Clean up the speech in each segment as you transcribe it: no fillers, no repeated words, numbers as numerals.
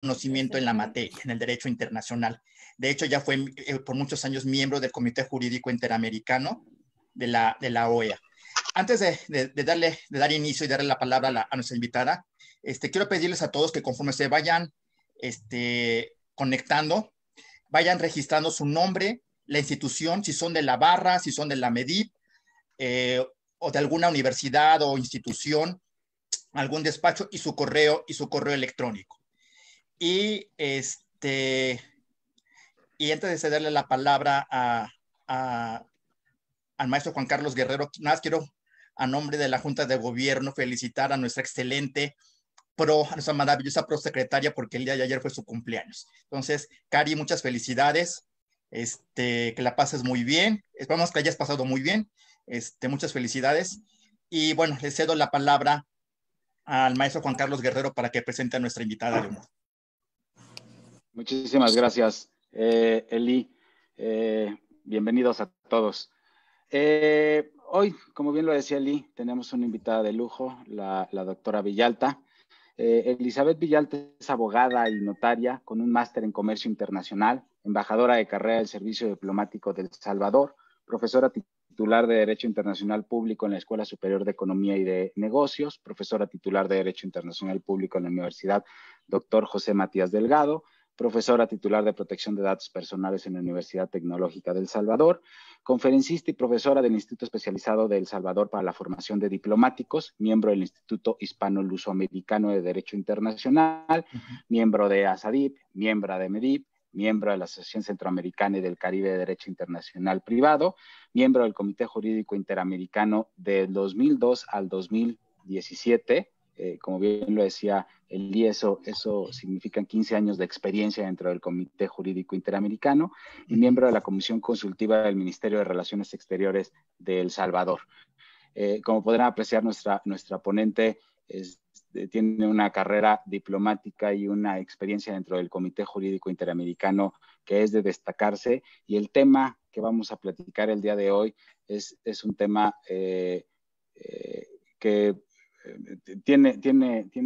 conocimiento en la materia, en el derecho internacional. De hecho, ya fue por muchos años miembro del Comité Jurídico Interamericano de la OEA. Antes de dar inicio y darle la palabra a nuestra invitada, quiero pedirles a todos que conforme se vayan conectando, vayan registrando su nombre, la institución, si son de la Barra, si son de la MEDIP, o de alguna universidad o institución, algún despacho, y su correo electrónico. Y antes de darle la palabra al maestro Juan Carlos Guerrero, nada más quiero, a nombre de la Junta de Gobierno, felicitar a nuestra excelente a nuestra maravillosa prosecretaria, porque el día de ayer fue su cumpleaños. Entonces, Cari, muchas felicidades, que la pases muy bien, esperamos que hayas pasado muy bien, muchas felicidades, y bueno, le cedo la palabra al maestro Juan Carlos Guerrero para que presente a nuestra invitada de honor. Muchísimas gracias, Eli. Bienvenidos a todos. Hoy, como bien lo decía Eli, tenemos una invitada de lujo, la doctora Villalta. Elizabeth Villalta es abogada y notaria con un máster en Comercio Internacional, embajadora de carrera del Servicio Diplomático de El Salvador, profesora titular de Derecho Internacional Público en la Escuela Superior de Economía y de Negocios, profesora titular de Derecho Internacional Público en la Universidad Dr. José Matías Delgado, profesora titular de Protección de Datos Personales en la Universidad Tecnológica de El Salvador, conferencista y profesora del Instituto Especializado de El Salvador para la Formación de Diplomáticos, miembro del Instituto Hispano-Lusoamericano de Derecho Internacional, miembro de ASADIP, miembro de MEDIP, miembro de la Asociación Centroamericana y del Caribe de Derecho Internacional Privado, miembro del Comité Jurídico Interamericano del 2002 al 2017, como bien lo decía Eli, eso significan 15 años de experiencia dentro del Comité Jurídico Interamericano y miembro de la Comisión Consultiva del Ministerio de Relaciones Exteriores de El Salvador. Como podrán apreciar, nuestra ponente tiene una carrera diplomática y una experiencia dentro del Comité Jurídico Interamericano que es de destacarse, y el tema que vamos a platicar el día de hoy es un tema que tiene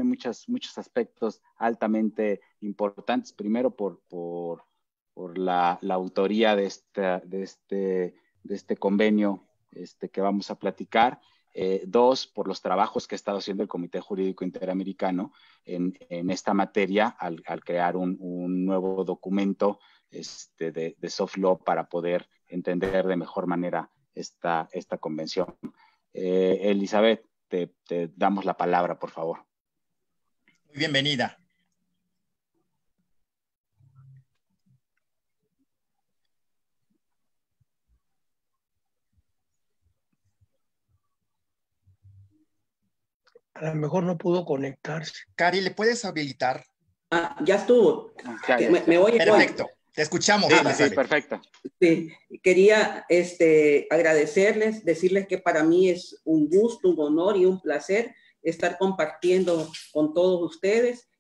muchos aspectos altamente importantes. Primero, por la autoría de este convenio que vamos a platicar. Dos, por los trabajos que ha estado haciendo el Comité Jurídico Interamericano en esta materia al crear un nuevo documento de soft law para poder entender de mejor manera esta convención. Elizabeth, te damos la palabra, por favor. Muy bienvenida. A lo mejor no pudo conectarse. Cari, ¿le puedes habilitar? Ya estuvo. Me oye. Perfecto. Te escuchamos. Sí, perfecto. Sí, quería agradecerles, decirles que para mí es un gusto, un honor y un placer estar compartiendo con todos ustedes.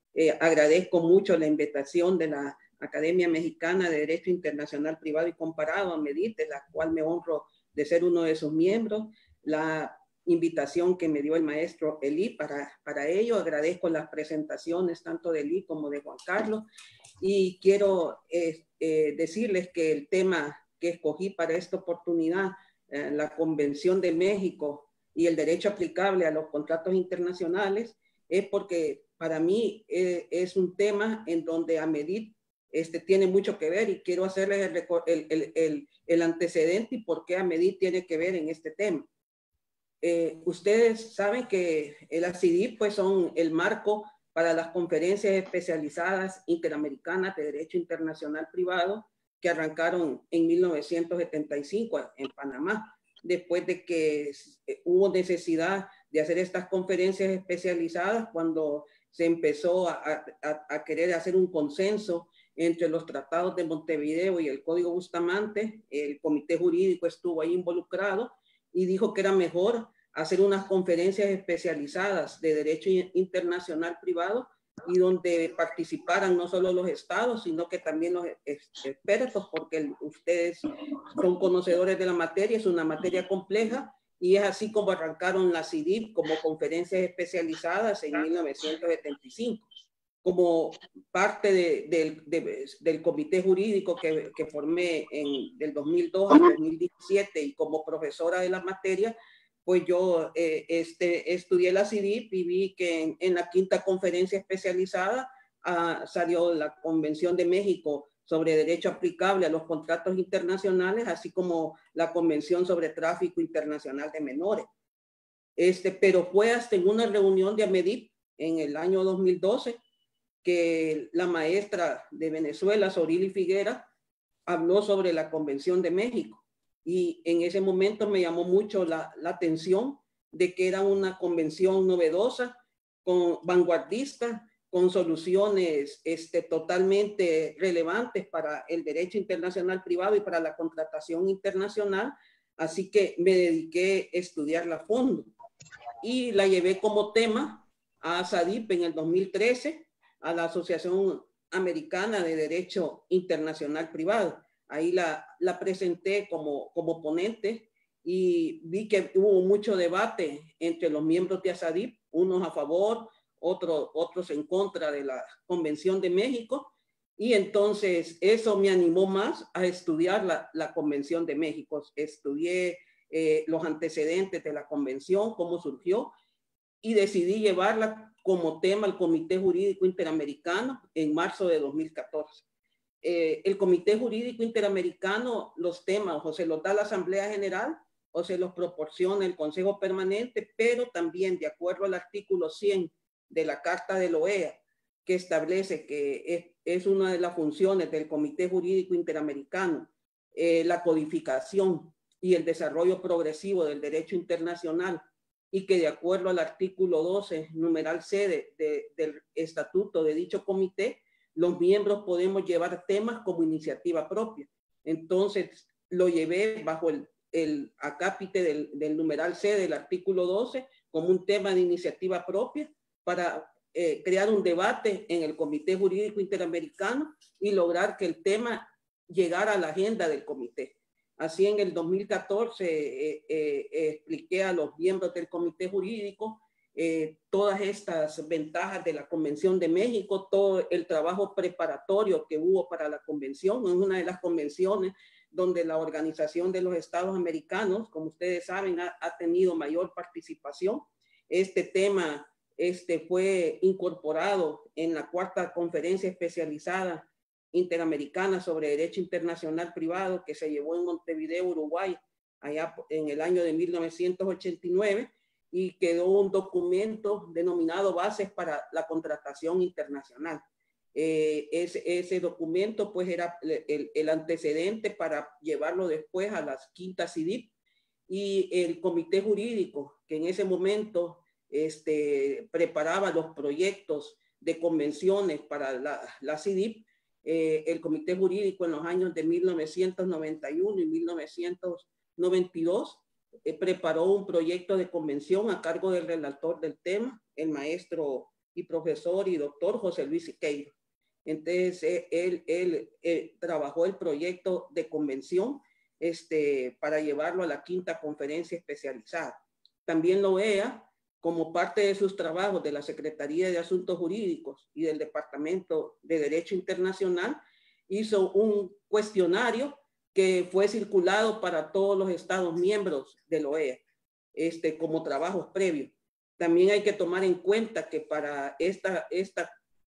Agradezco mucho la invitación de la Academia Mexicana de Derecho Internacional Privado y Comparado, MEDIP, de la cual me honro de ser uno de sus miembros. La invitación que me dio el maestro Eli para ello. Agradezco las presentaciones tanto de Eli como de Juan Carlos, y quiero decirles que el tema que escogí para esta oportunidad, la Convención de México y el derecho aplicable a los contratos internacionales, es porque para mí es un tema en donde AMEDIP tiene mucho que ver, y quiero hacerles el antecedente y por qué AMEDIP tiene que ver en este tema. Ustedes saben que el ACIDIP pues son el marco para las conferencias especializadas interamericanas de derecho internacional privado que arrancaron en 1975 en Panamá, después de que hubo necesidad de hacer estas conferencias especializadas cuando se empezó a querer hacer un consenso entre los tratados de Montevideo y el Código Bustamante. El Comité Jurídico estuvo ahí involucrado y dijo que era mejor hacer unas conferencias especializadas de derecho internacional privado y donde participaran no solo los estados, sino que también los expertos, porque ustedes son conocedores de la materia, es una materia compleja, y es así como arrancaron la CIDIP como conferencias especializadas en 1975. como parte del comité jurídico que formé del 2002 al 2017 y como profesora de la materia, pues yo estudié la CIDIP y vi que en la quinta conferencia especializada salió la Convención de México sobre Derecho Aplicable a los Contratos Internacionales, así como la Convención sobre Tráfico Internacional de Menores. Pero fue hasta en una reunión de AMEDIP en el año 2012 que la maestra de Venezuela, Sorili Figuera, habló sobre la Convención de México. Y en ese momento me llamó mucho la atención de que era una convención novedosa, vanguardista, con soluciones totalmente relevantes para el derecho internacional privado y para la contratación internacional. Así que me dediqué a estudiarla a fondo y la llevé como tema a SADIP en el 2013, a la Asociación Americana de Derecho Internacional Privado. Ahí la presenté como ponente y vi que hubo mucho debate entre los miembros de ASADIP, unos a favor, otros en contra de la Convención de México. Y entonces eso me animó más a estudiar la Convención de México. Estudié los antecedentes de la Convención, cómo surgió, y decidí llevarla como tema al Comité Jurídico Interamericano en marzo de 2014. El Comité Jurídico Interamericano, los temas o se los da la Asamblea General o se los proporciona el Consejo Permanente, pero también de acuerdo al artículo 100 de la Carta de la OEA, que establece que es una de las funciones del Comité Jurídico Interamericano, la codificación y el desarrollo progresivo del derecho internacional, y que de acuerdo al artículo 12, numeral C del estatuto de dicho comité, los miembros podemos llevar temas como iniciativa propia. Entonces, lo llevé bajo el acápite del numeral C del artículo 12 como un tema de iniciativa propia para crear un debate en el Comité Jurídico Interamericano y lograr que el tema llegara a la agenda del comité. Así en el 2014 expliqué a los miembros del comité jurídico todas estas ventajas de la Convención de México, todo el trabajo preparatorio que hubo para la convención. Es una de las convenciones donde la Organización de los Estados Americanos, como ustedes saben, ha tenido mayor participación. Este tema fue incorporado en la cuarta conferencia especializada interamericana sobre derecho internacional privado que se llevó en Montevideo, Uruguay, allá en el año de 1989, y quedó un documento denominado Bases para la Contratación Internacional. Ese documento pues era el antecedente para llevarlo después a las quintas CIDIP, y el comité jurídico que en ese momento preparaba los proyectos de convenciones para la CIDIP, el comité jurídico en los años de 1991 y 1992 preparó un proyecto de convención a cargo del relator del tema, el maestro y profesor y doctor José Luis Siqueiro. Entonces, él trabajó el proyecto de convención para llevarlo a la quinta conferencia especializada. También la OEA, como parte de sus trabajos de la Secretaría de Asuntos Jurídicos y del Departamento de Derecho Internacional, hizo un cuestionario que fue circulado para todos los Estados miembros de la OEA, como trabajos previos. También hay que tomar en cuenta que para esta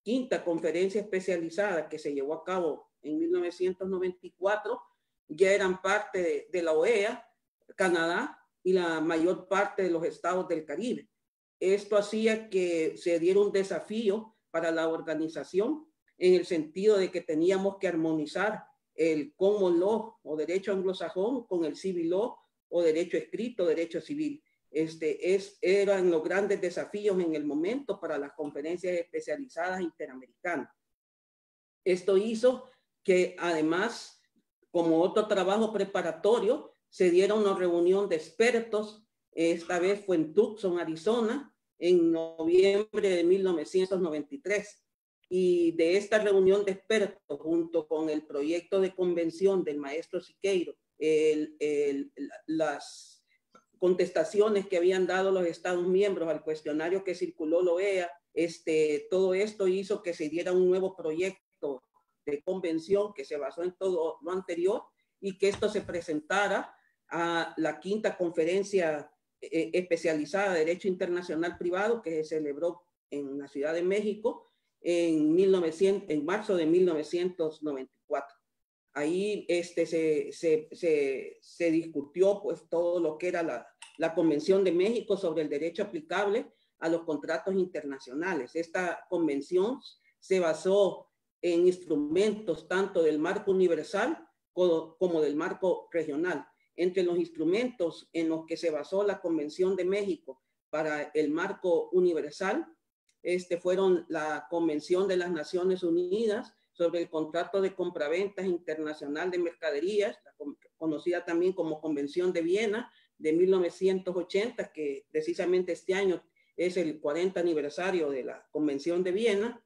quinta conferencia especializada que se llevó a cabo en 1994, ya eran parte de la OEA, Canadá y la mayor parte de los estados del Caribe. Esto hacía que se diera un desafío para la organización en el sentido de que teníamos que armonizar el common law o derecho anglosajón con el civil law o derecho escrito, derecho civil. Eran los grandes desafíos en el momento para las conferencias especializadas interamericanas. Esto hizo que además, como otro trabajo preparatorio, se diera una reunión de expertos. Esta vez fue en Tucson, Arizona, en noviembre de 1993. Y de esta reunión de expertos, junto con el proyecto de convención del maestro Siqueiro, las contestaciones que habían dado los Estados miembros al cuestionario que circuló la OEA Todo esto hizo que se diera un nuevo proyecto de convención que se basó en todo lo anterior y que esto se presentara a la quinta conferencia especializada de Derecho Internacional Privado que se celebró en la Ciudad de México en marzo de 1994. Ahí se discutió pues todo lo que era la Convención de México sobre el derecho aplicable a los contratos internacionales. Esta convención se basó en instrumentos tanto del marco universal como del marco regional. Entre los instrumentos en los que se basó la Convención de México para el marco universal, fueron la Convención de las Naciones Unidas sobre el contrato de compraventas internacional de mercaderías, conocida también como Convención de Viena de 1980, que precisamente este año es el 40 aniversario de la Convención de Viena.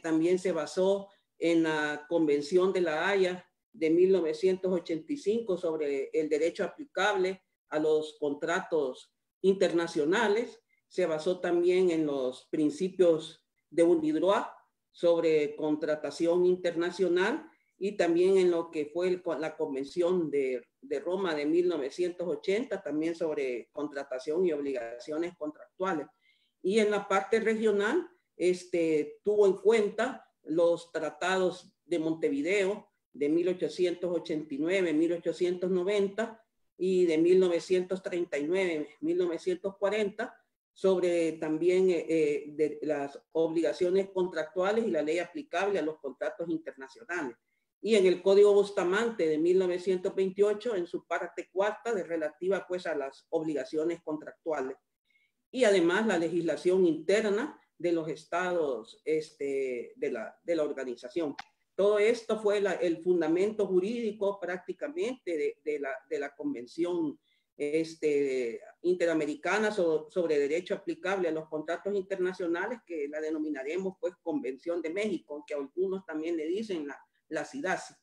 También se basó en la Convención de la Haya de 1985 sobre el derecho aplicable a los contratos internacionales. Se basó también en los principios de UNIDROIT sobre contratación internacional y también en lo que fue la Convención de Roma de 1980, también sobre contratación y obligaciones contractuales. Y en la parte regional, tuvo en cuenta los tratados de Montevideo de 1889, 1890 y de 1939, 1940, sobre también de las obligaciones contractuales y la ley aplicable a los contratos internacionales. Y en el Código Bustamante de 1928, en su parte cuarta, relativa pues a las obligaciones contractuales. Y además la legislación interna de los estados de la organización. Todo esto fue el fundamento jurídico prácticamente de la Convención Interamericana sobre derecho aplicable a los contratos internacionales, que la denominaremos pues Convención de México, aunque algunos también le dicen la CIDASI.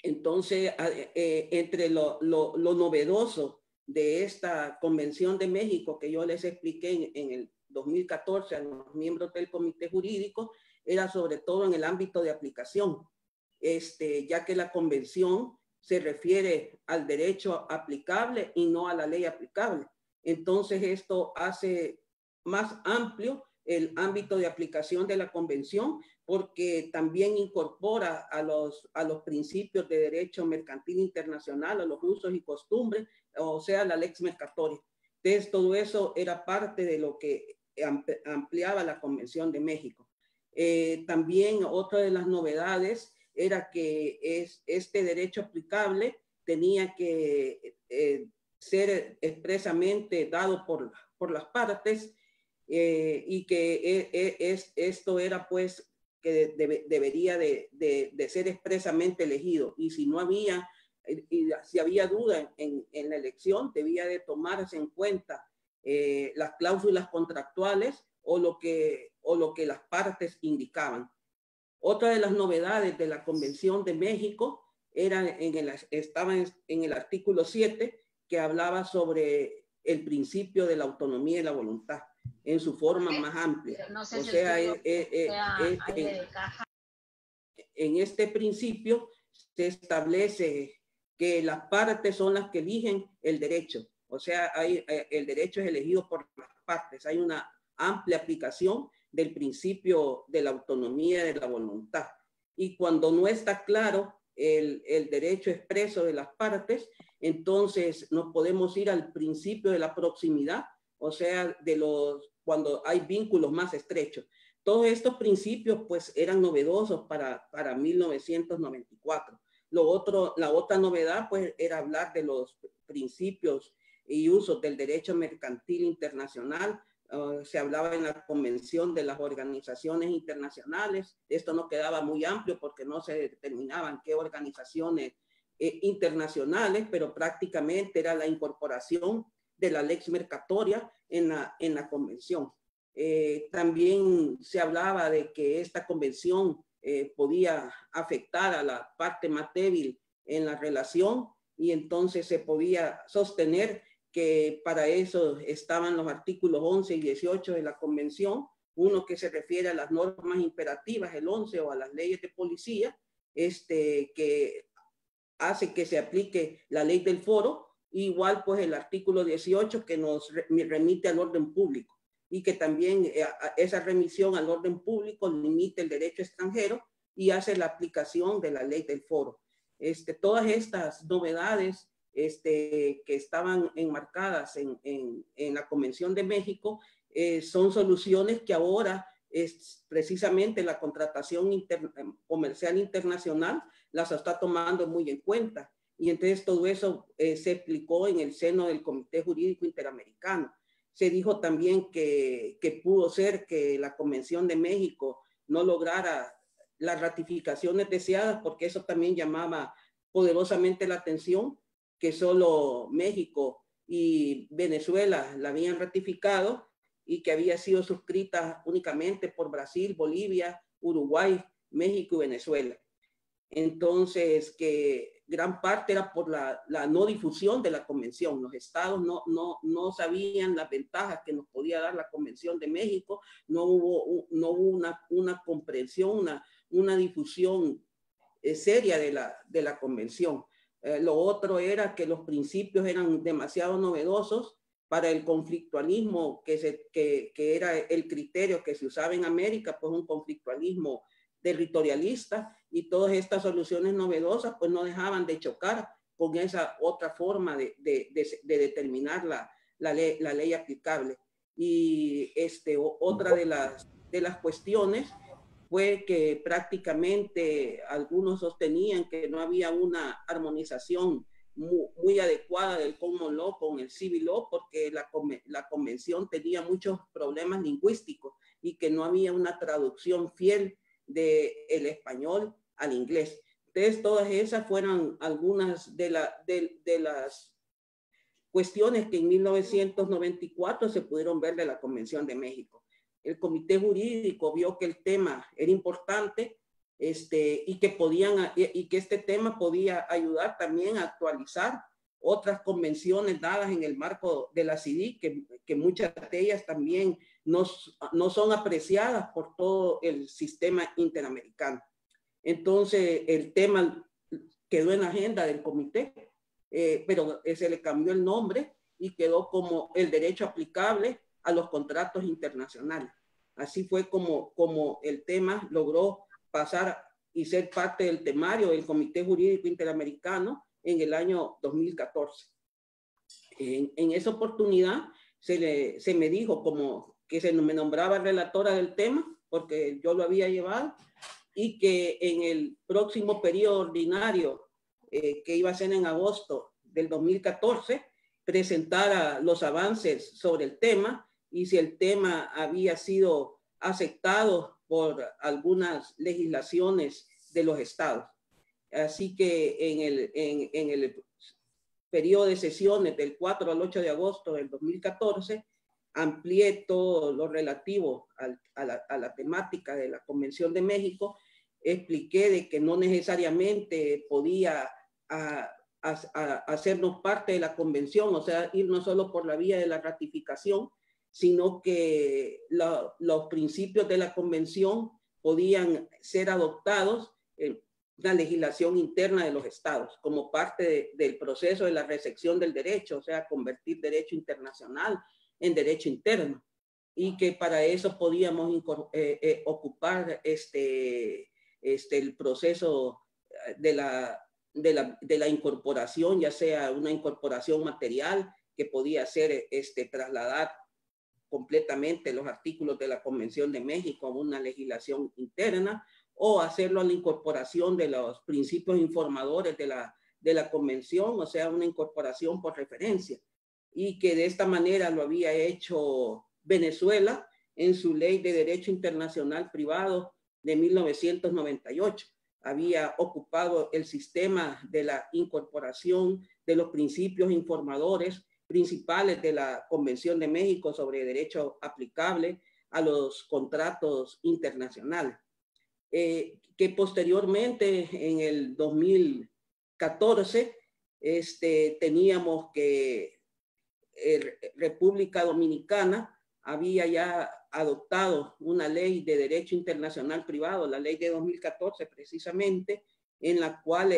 Entonces, entre lo novedoso de esta Convención de México que yo les expliqué en el 2014 a los miembros del comité jurídico, era sobre todo en el ámbito de aplicación, ya que la convención se refiere al derecho aplicable y no a la ley aplicable. Entonces esto hace más amplio el ámbito de aplicación de la convención, porque también incorpora a los principios de derecho mercantil internacional, a los usos y costumbres, o sea, la lex mercatoria. Entonces todo eso era parte de lo que ampliaba la Convención de México. También otra de las novedades era que este derecho aplicable tenía que ser expresamente dado por las partes y que esto era pues que debería de ser expresamente elegido, y si no había, y si había duda en la elección, debía de tomarse en cuenta las cláusulas contractuales o lo que las partes indicaban. Otra de las novedades de la Convención de México estaba en el artículo 7, que hablaba sobre el principio de la autonomía y la voluntad en su forma más amplia. No sé, o sea, en este principio se establece que las partes son las que eligen el derecho. O sea, el derecho es elegido por las partes. Hay una amplia aplicación del principio de la autonomía y de la voluntad. Y cuando no está claro el derecho expreso de las partes, entonces nos podemos ir al principio de la proximidad, o sea, cuando hay vínculos más estrechos. Todos estos principios pues eran novedosos para 1994. La otra novedad pues era hablar de los principios y usos del derecho mercantil internacional. Se hablaba en la Convención de las Organizaciones Internacionales. Esto no quedaba muy amplio porque no se determinaban qué organizaciones internacionales, pero prácticamente era la incorporación de la lex mercatoria en la convención. También se hablaba de que esta convención podía afectar a la parte más débil en la relación, y entonces se podía sostener que para eso estaban los artículos 11 y 18 de la Convención, uno que se refiere a las normas imperativas, el 11, o a las leyes de policía, que hace que se aplique la ley del foro, igual pues el artículo 18 que nos remite al orden público, y que también esa remisión al orden público limita el derecho extranjero y hace la aplicación de la ley del foro. Todas estas novedades que estaban enmarcadas en la Convención de México son soluciones que ahora es precisamente la contratación comercial internacional las está tomando muy en cuenta. Y entonces todo eso se explicó en el seno del Comité Jurídico Interamericano. Se dijo también que pudo ser que la Convención de México no lograra las ratificaciones deseadas, porque eso también llamaba poderosamente la atención, que solo México y Venezuela la habían ratificado y que había sido suscrita únicamente por Brasil, Bolivia, Uruguay, México y Venezuela. Entonces, que gran parte era por la no difusión de la convención. Los estados no sabían las ventajas que nos podía dar la Convención de México, no hubo una comprensión, una difusión seria de la convención. Lo otro era que los principios eran demasiado novedosos para el conflictualismo que era el criterio que se usaba en América, pues un conflictualismo territorialista, y todas estas soluciones novedosas pues no dejaban de chocar con esa otra forma de determinar la ley aplicable. Y otra de las cuestiones fue que prácticamente algunos sostenían que no había una armonización muy adecuada del common law con el civil law, porque la convención tenía muchos problemas lingüísticos y que no había una traducción fiel del español al inglés. Entonces, todas esas fueron algunas de las cuestiones que en 1994 se pudieron ver de la Convención de México. El Comité Jurídico vio que el tema era importante y que este tema podía ayudar también a actualizar otras convenciones dadas en el marco de la CIDI, que muchas de ellas también no son apreciadas por todo el sistema interamericano. Entonces, el tema quedó en la agenda del comité, pero se le cambió el nombre y quedó como el derecho aplicable a los contratos internacionales. Así fue como el tema logró pasar y ser parte del temario del Comité Jurídico Interamericano en el año 2014. En esa oportunidad se me dijo como que se me nombraba relatora del tema, porque yo lo había llevado, y que en el próximo periodo ordinario, que iba a ser en agosto del 2014, presentara los avances sobre el tema y si el tema había sido aceptado por algunas legislaciones de los estados. Así que en el periodo de sesiones del 4 al 8 de agosto del 2014, amplié todo lo relativo a la temática de la Convención de México, expliqué de que no necesariamente podía hacernos parte de la convención, o sea, ir no solo por la vía de la ratificación, sino que los principios de la convención podían ser adoptados en la legislación interna de los estados, como parte del proceso de la recepción del derecho, o sea, convertir derecho internacional en derecho interno, y que para eso podíamos ocupar el proceso de la incorporación, ya sea una incorporación material que podía ser trasladar completamente los artículos de la Convención de México a una legislación interna, o hacerlo a la incorporación de los principios informadores de la Convención, o sea, una incorporación por referencia, y que de esta manera lo había hecho Venezuela en su Ley de Derecho Internacional Privado de 1998. Había ocupado el sistema de la incorporación de los principios informadores principales de la Convención de México sobre derecho aplicable a los contratos internacionales. Que posteriormente, en el 2014, teníamos que República Dominicana había ya adoptado una ley de derecho internacional privado, la ley de 2014 precisamente, en la cual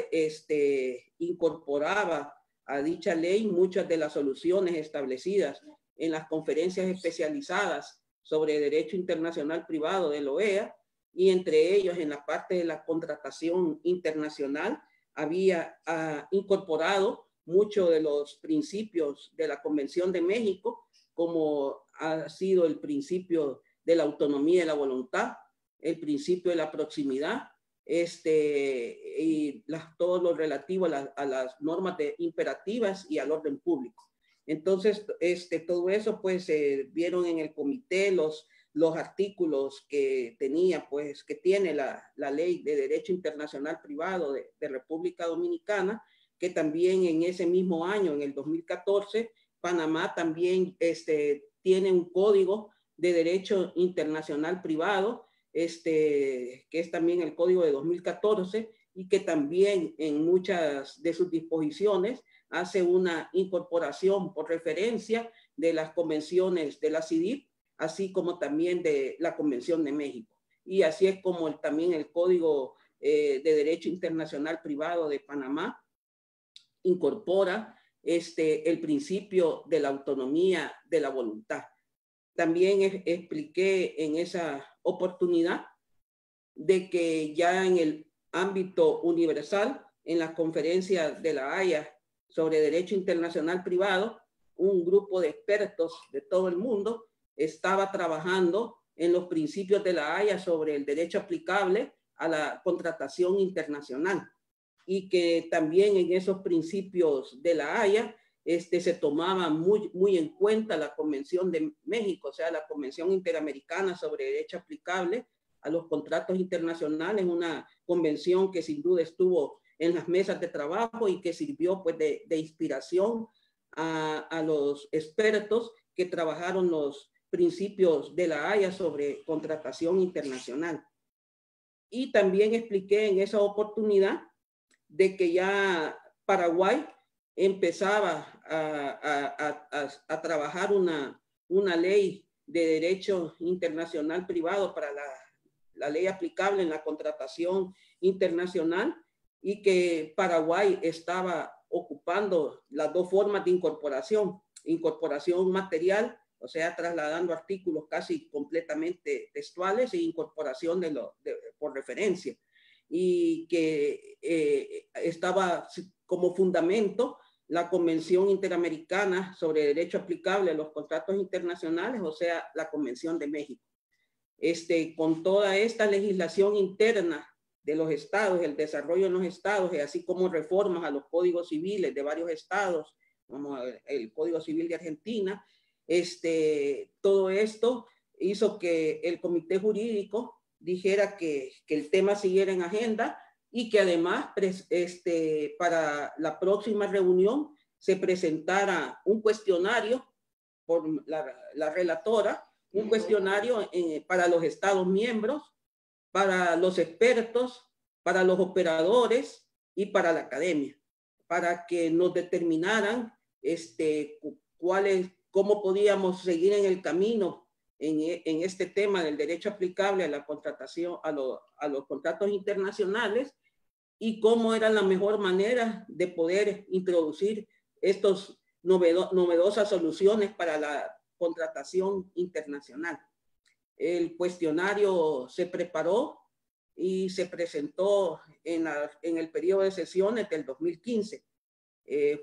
incorporaba a dicha ley muchas de las soluciones establecidas en las conferencias especializadas sobre derecho internacional privado de la OEA, y entre ellos en la parte de la contratación internacional había incorporado muchos de los principios de la Convención de México, como ha sido el principio de la autonomía de la voluntad, el principio de la proximidad, y todo lo relativo a las normas imperativas y al orden público. Entonces, todo eso, pues, vieron en el comité los artículos que tenía, pues, que tiene la Ley de Derecho Internacional Privado de República Dominicana, que también en ese mismo año, en el 2014, Panamá también tiene un código de derecho internacional privado, que es también el código de 2014, y que también en muchas de sus disposiciones hace una incorporación por referencia de las convenciones de la CIDIP, así como también de la Convención de México. Y así es como también el Código de Derecho Internacional Privado de Panamá incorpora el principio de la autonomía de la voluntad. También expliqué en esa oportunidad de que ya en el ámbito universal, en la conferencia de la Haya sobre Derecho Internacional Privado, un grupo de expertos de todo el mundo estaba trabajando en los principios de la Haya sobre el derecho aplicable a la contratación internacional, y que también en esos principios de la Haya se tomaba muy en cuenta la Convención de México, o sea, la Convención Interamericana sobre Derecho Aplicable a los Contratos Internacionales, una convención que sin duda estuvo en las mesas de trabajo y que sirvió, pues, de inspiración a los expertos que trabajaron los principios de la Haya sobre contratación internacional. Y también expliqué en esa oportunidad de que ya Paraguay empezaba a trabajar una ley de derecho internacional privado para la ley aplicable en la contratación internacional, y que Paraguay estaba ocupando las dos formas de incorporación material, o sea, trasladando artículos casi completamente textuales, e incorporación por referencia, y que estaba como fundamento la Convención Interamericana sobre Derecho Aplicable a los Contratos Internacionales, o sea, la Convención de México. Con toda esta legislación interna de los estados, el desarrollo en los estados, y así como reformas a los códigos civiles de varios estados, como el Código Civil de Argentina, todo esto hizo que el comité jurídico dijera que el tema siguiera en agenda, y que además para la próxima reunión se presentara un cuestionario por la relatora, un cuestionario para los estados miembros, para los expertos, para los operadores y para la academia, para que nos determinaran cómo podíamos seguir en el camino en este tema del derecho aplicable a la contratación, a los contratos internacionales, y cómo era la mejor manera de poder introducir estas novedosas soluciones para la contratación internacional. El cuestionario se preparó y se presentó en el periodo de sesiones del 2015.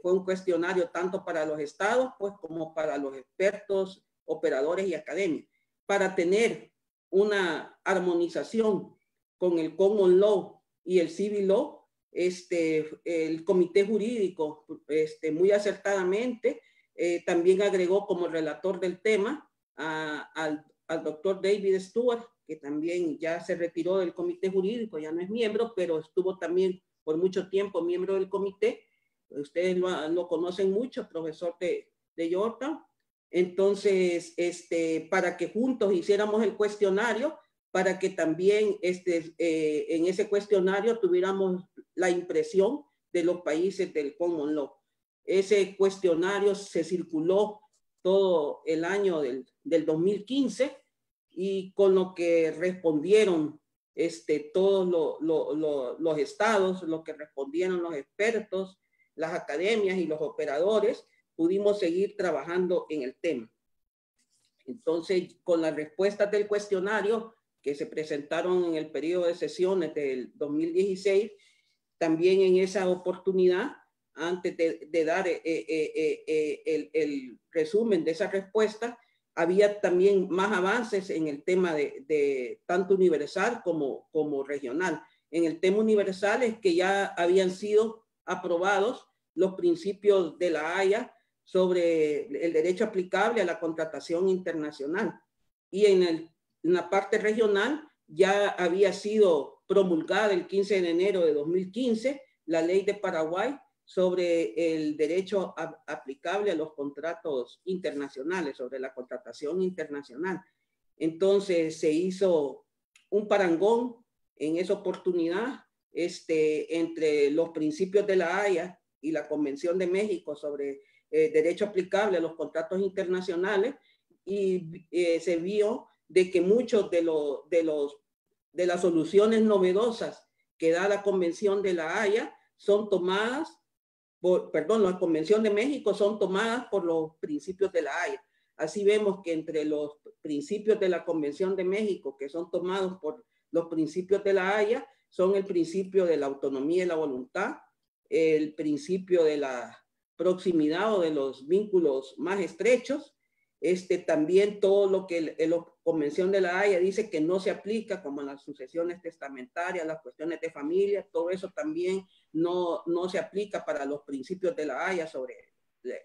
Fue un cuestionario tanto para los estados, pues, como para los expertos, operadores y academias, para tener una armonización con el Common Law y el Civil Law. El comité jurídico, muy acertadamente, también agregó como relator del tema al doctor David Stewart, que también ya se retiró del comité jurídico, ya no es miembro, pero estuvo también por mucho tiempo miembro del comité. Ustedes lo conocen mucho, profesor de Georgetown. Entonces, para que juntos hiciéramos el cuestionario, para que también en ese cuestionario tuviéramos la impresión de los países del Common Law. Ese cuestionario se circuló todo el año del 2015 y con lo que respondieron todos los estados, lo que respondieron los expertos, las academias y los operadores, pudimos seguir trabajando en el tema. Entonces, con las respuestas del cuestionario que se presentaron en el periodo de sesiones del 2016, también en esa oportunidad, antes de dar el resumen de esa respuesta, había también más avances en el tema de tanto universal como regional. En el tema universal es que ya habían sido aprobados los principios de la Haya sobre el derecho aplicable a la contratación internacional. Y en la parte regional ya había sido promulgada el 15 de enero de 2015 la ley de Paraguay sobre el derecho aplicable a los contratos internacionales, sobre la contratación internacional. Entonces se hizo un parangón en esa oportunidad entre los principios de la Haya y la Convención de México sobre derecho aplicable a los contratos internacionales, y se vio de que muchos de las soluciones novedosas que da la Convención de la Haya son tomadas la Convención de México son tomadas por los principios de la Haya. Así vemos que entre los principios de la Convención de México que son tomados por los principios de la Haya son el principio de la autonomía y la voluntad, el principio de la proximidad o de los vínculos más estrechos, también todo lo que la Convención de la Haya dice que no se aplica, como las sucesiones testamentarias, las cuestiones de familia, todo eso también no se aplica para los principios de la Haya sobre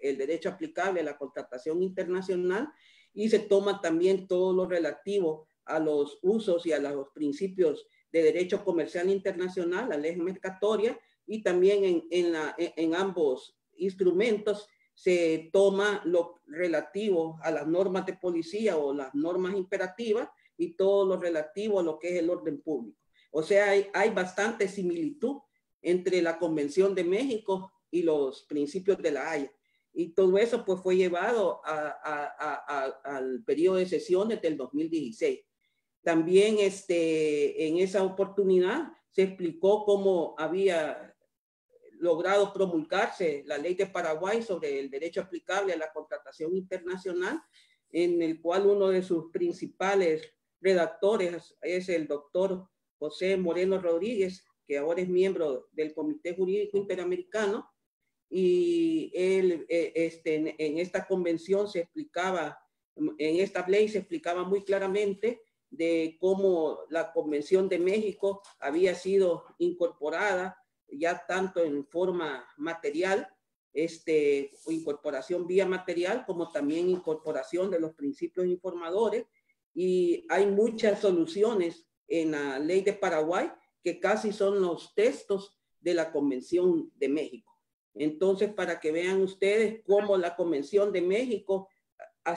el derecho aplicable a la contratación internacional, y se toma también todo lo relativo a los usos y a los principios de derecho comercial internacional, la ley mercatoria, y también en ambos instrumentos se toma lo relativo a las normas de policía o las normas imperativas y todo lo relativo a lo que es el orden público. O sea, hay bastante similitud entre la Convención de México y los principios de la Haya. Y todo eso pues fue llevado al periodo de sesiones del 2016. También en esa oportunidad se explicó cómo había logrado promulgarse la ley de Paraguay sobre el derecho aplicable a la contratación internacional, en el cual uno de sus principales redactores es el doctor José Moreno Rodríguez, que ahora es miembro del Comité Jurídico Interamericano, y él en esta convención se explicaba, en esta ley se explicaba muy claramente de cómo la Convención de México había sido incorporada ya tanto en forma material, incorporación vía material, como también incorporación de los principios informadores, y hay muchas soluciones en la ley de Paraguay que casi son los textos de la Convención de México. Entonces, para que vean ustedes cómo la Convención de México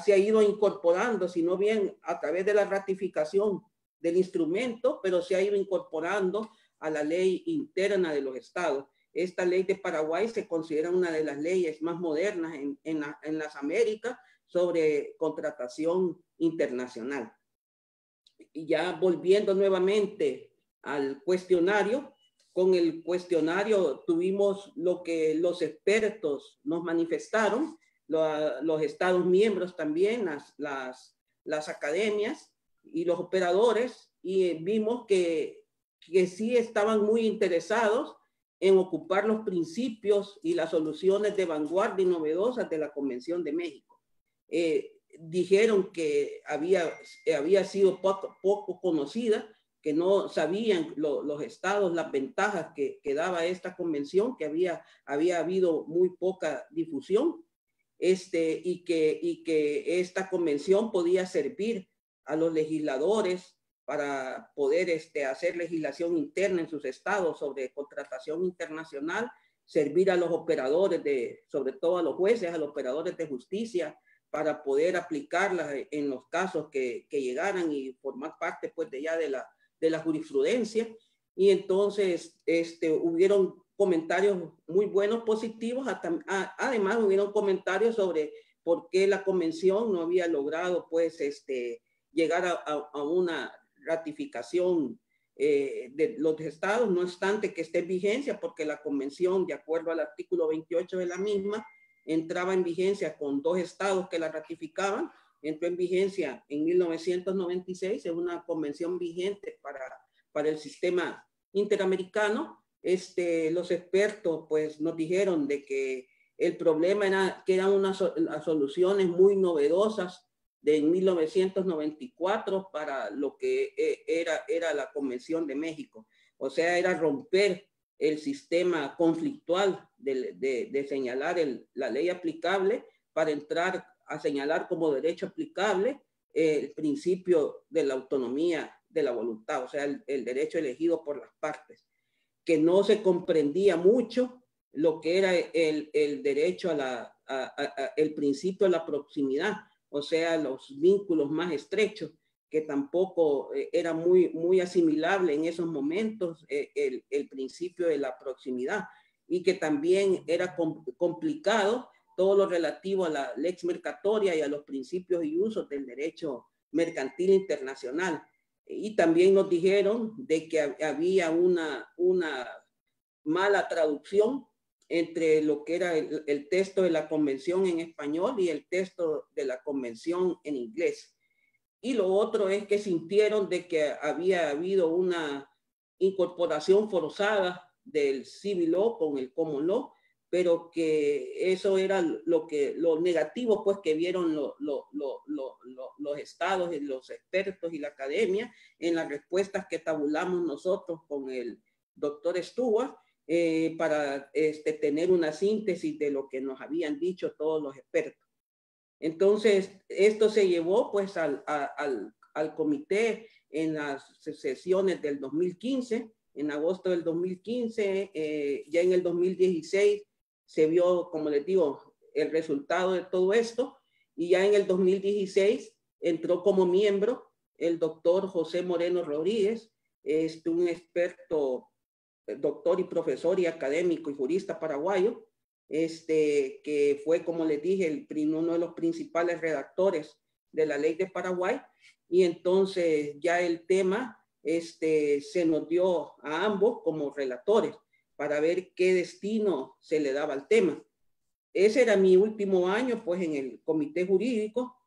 se ha ido incorporando, si no bien a través de la ratificación del instrumento, pero se ha ido incorporando a la ley interna de los estados. Esta ley de Paraguay se considera una de las leyes más modernas en las Américas sobre contratación internacional. Y ya volviendo nuevamente al cuestionario, con el cuestionario tuvimos lo que los expertos nos manifestaron, los estados miembros también, las academias y los operadores, y vimos que sí estaban muy interesados en ocupar los principios y las soluciones de vanguardia y novedosas de la Convención de México. Dijeron que había sido poco conocida, que no sabían los estados las ventajas que daba esta convención, que había habido muy poca difusión, y que esta convención podía servir a los legisladores para poder hacer legislación interna en sus estados sobre contratación internacional, servir a los operadores, sobre todo a los jueces, a los operadores de justicia, para poder aplicarlas en los casos que llegaran y formar parte pues de la jurisprudencia. Y entonces hubieron comentarios muy buenos, positivos, además hubieron comentarios sobre por qué la convención no había logrado pues llegar a una ratificación de los estados, no obstante que esté en vigencia, porque la convención, de acuerdo al artículo 28 de la misma, entraba en vigencia con 2 estados que la ratificaban. Entró en vigencia en 1996, es una convención vigente para el sistema interamericano. Los expertos pues nos dijeron de que el problema era que eran unas soluciones muy novedosas de 1994 para lo que era la Convención de México. O sea, era romper el sistema conflictual de señalar la ley aplicable para entrar a señalar como derecho aplicable el principio de la autonomía de la voluntad, o sea, el derecho elegido por las partes, que no se comprendía mucho lo que era el derecho el principio de la proximidad, o sea, los vínculos más estrechos, que tampoco era muy asimilable en esos momentos el principio de la proximidad, y que también era complicado todo lo relativo a la lex mercatoria y a los principios y usos del derecho mercantil internacional. Y también nos dijeron de que había una mala traducción entre lo que era el texto de la convención en español y el texto de la convención en inglés. Y lo otro es que sintieron de que había habido una incorporación forzada del civil law con el common law, pero que eso era lo negativo pues que vieron los estados y los expertos y la academia en las respuestas que tabulamos nosotros con el doctor Stewart para tener una síntesis de lo que nos habían dicho todos los expertos. Entonces, esto se llevó pues al comité en las sesiones del 2015, en agosto del 2015, ya en el 2016 se vio, como les digo, el resultado de todo esto, y ya en el 2016 entró como miembro el doctor José Moreno Rodríguez, un experto, doctor y profesor y académico y jurista paraguayo, que fue, como les dije, uno de los principales redactores de la ley de Paraguay. Y entonces ya el tema se nos dio a ambos como relatores para ver qué destino se le daba al tema. Ese era mi último año pues en el comité jurídico,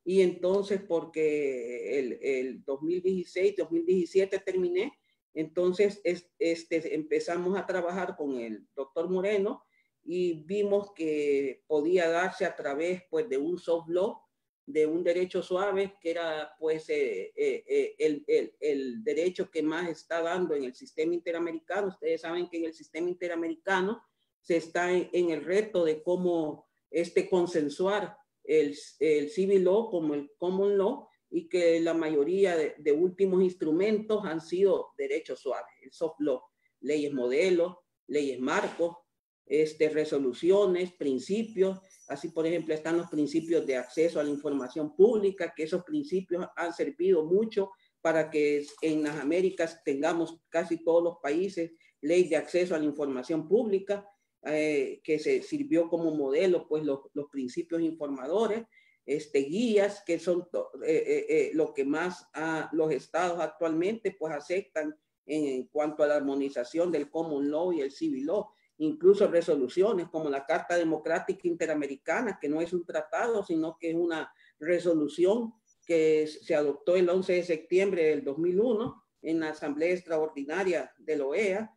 y entonces porque el 2016, 2017 terminé, entonces empezamos a trabajar con el doctor Moreno y vimos que podía darse a través pues de un soft law, de un derecho suave, que era pues el derecho que más está dando en el sistema interamericano. Ustedes saben que en el sistema interamericano se está en el reto de cómo consensuar el civil law como el common law, y que la mayoría de últimos instrumentos han sido derechos suaves, el soft law, leyes modelos, leyes marcos, resoluciones, principios. Así, por ejemplo, están los principios de acceso a la información pública, que esos principios han servido mucho para que en las Américas tengamos casi todos los países ley de acceso a la información pública, que se sirvió como modelo, pues los principios informadores, guías, que son lo que más los estados actualmente pues aceptan en cuanto a la armonización del common law y el civil law. Incluso resoluciones como la Carta Democrática Interamericana, que no es un tratado, sino que es una resolución que se adoptó el 11 de septiembre del 2001 en la Asamblea Extraordinaria de la OEA,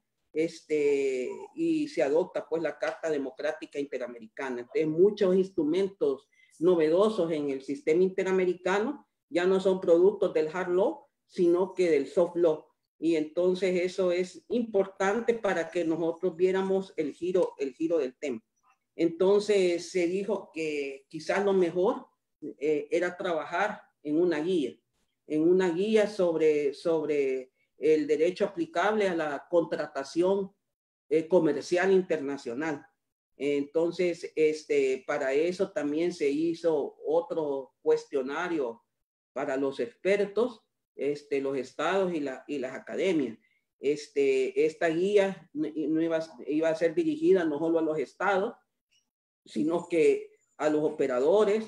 y se adopta pues la Carta Democrática Interamericana. Entonces, muchos instrumentos novedosos en el sistema interamericano ya no son productos del hard law, sino que del soft law. Y entonces eso es importante para que nosotros viéramos el giro del tema. Entonces se dijo que quizás lo mejor era trabajar en una guía sobre el derecho aplicable a la contratación comercial internacional. Entonces, para eso también se hizo otro cuestionario para los expertos, los estados y las academias. Esta guía no iba a ser dirigida no solo a los estados, sino que a los operadores,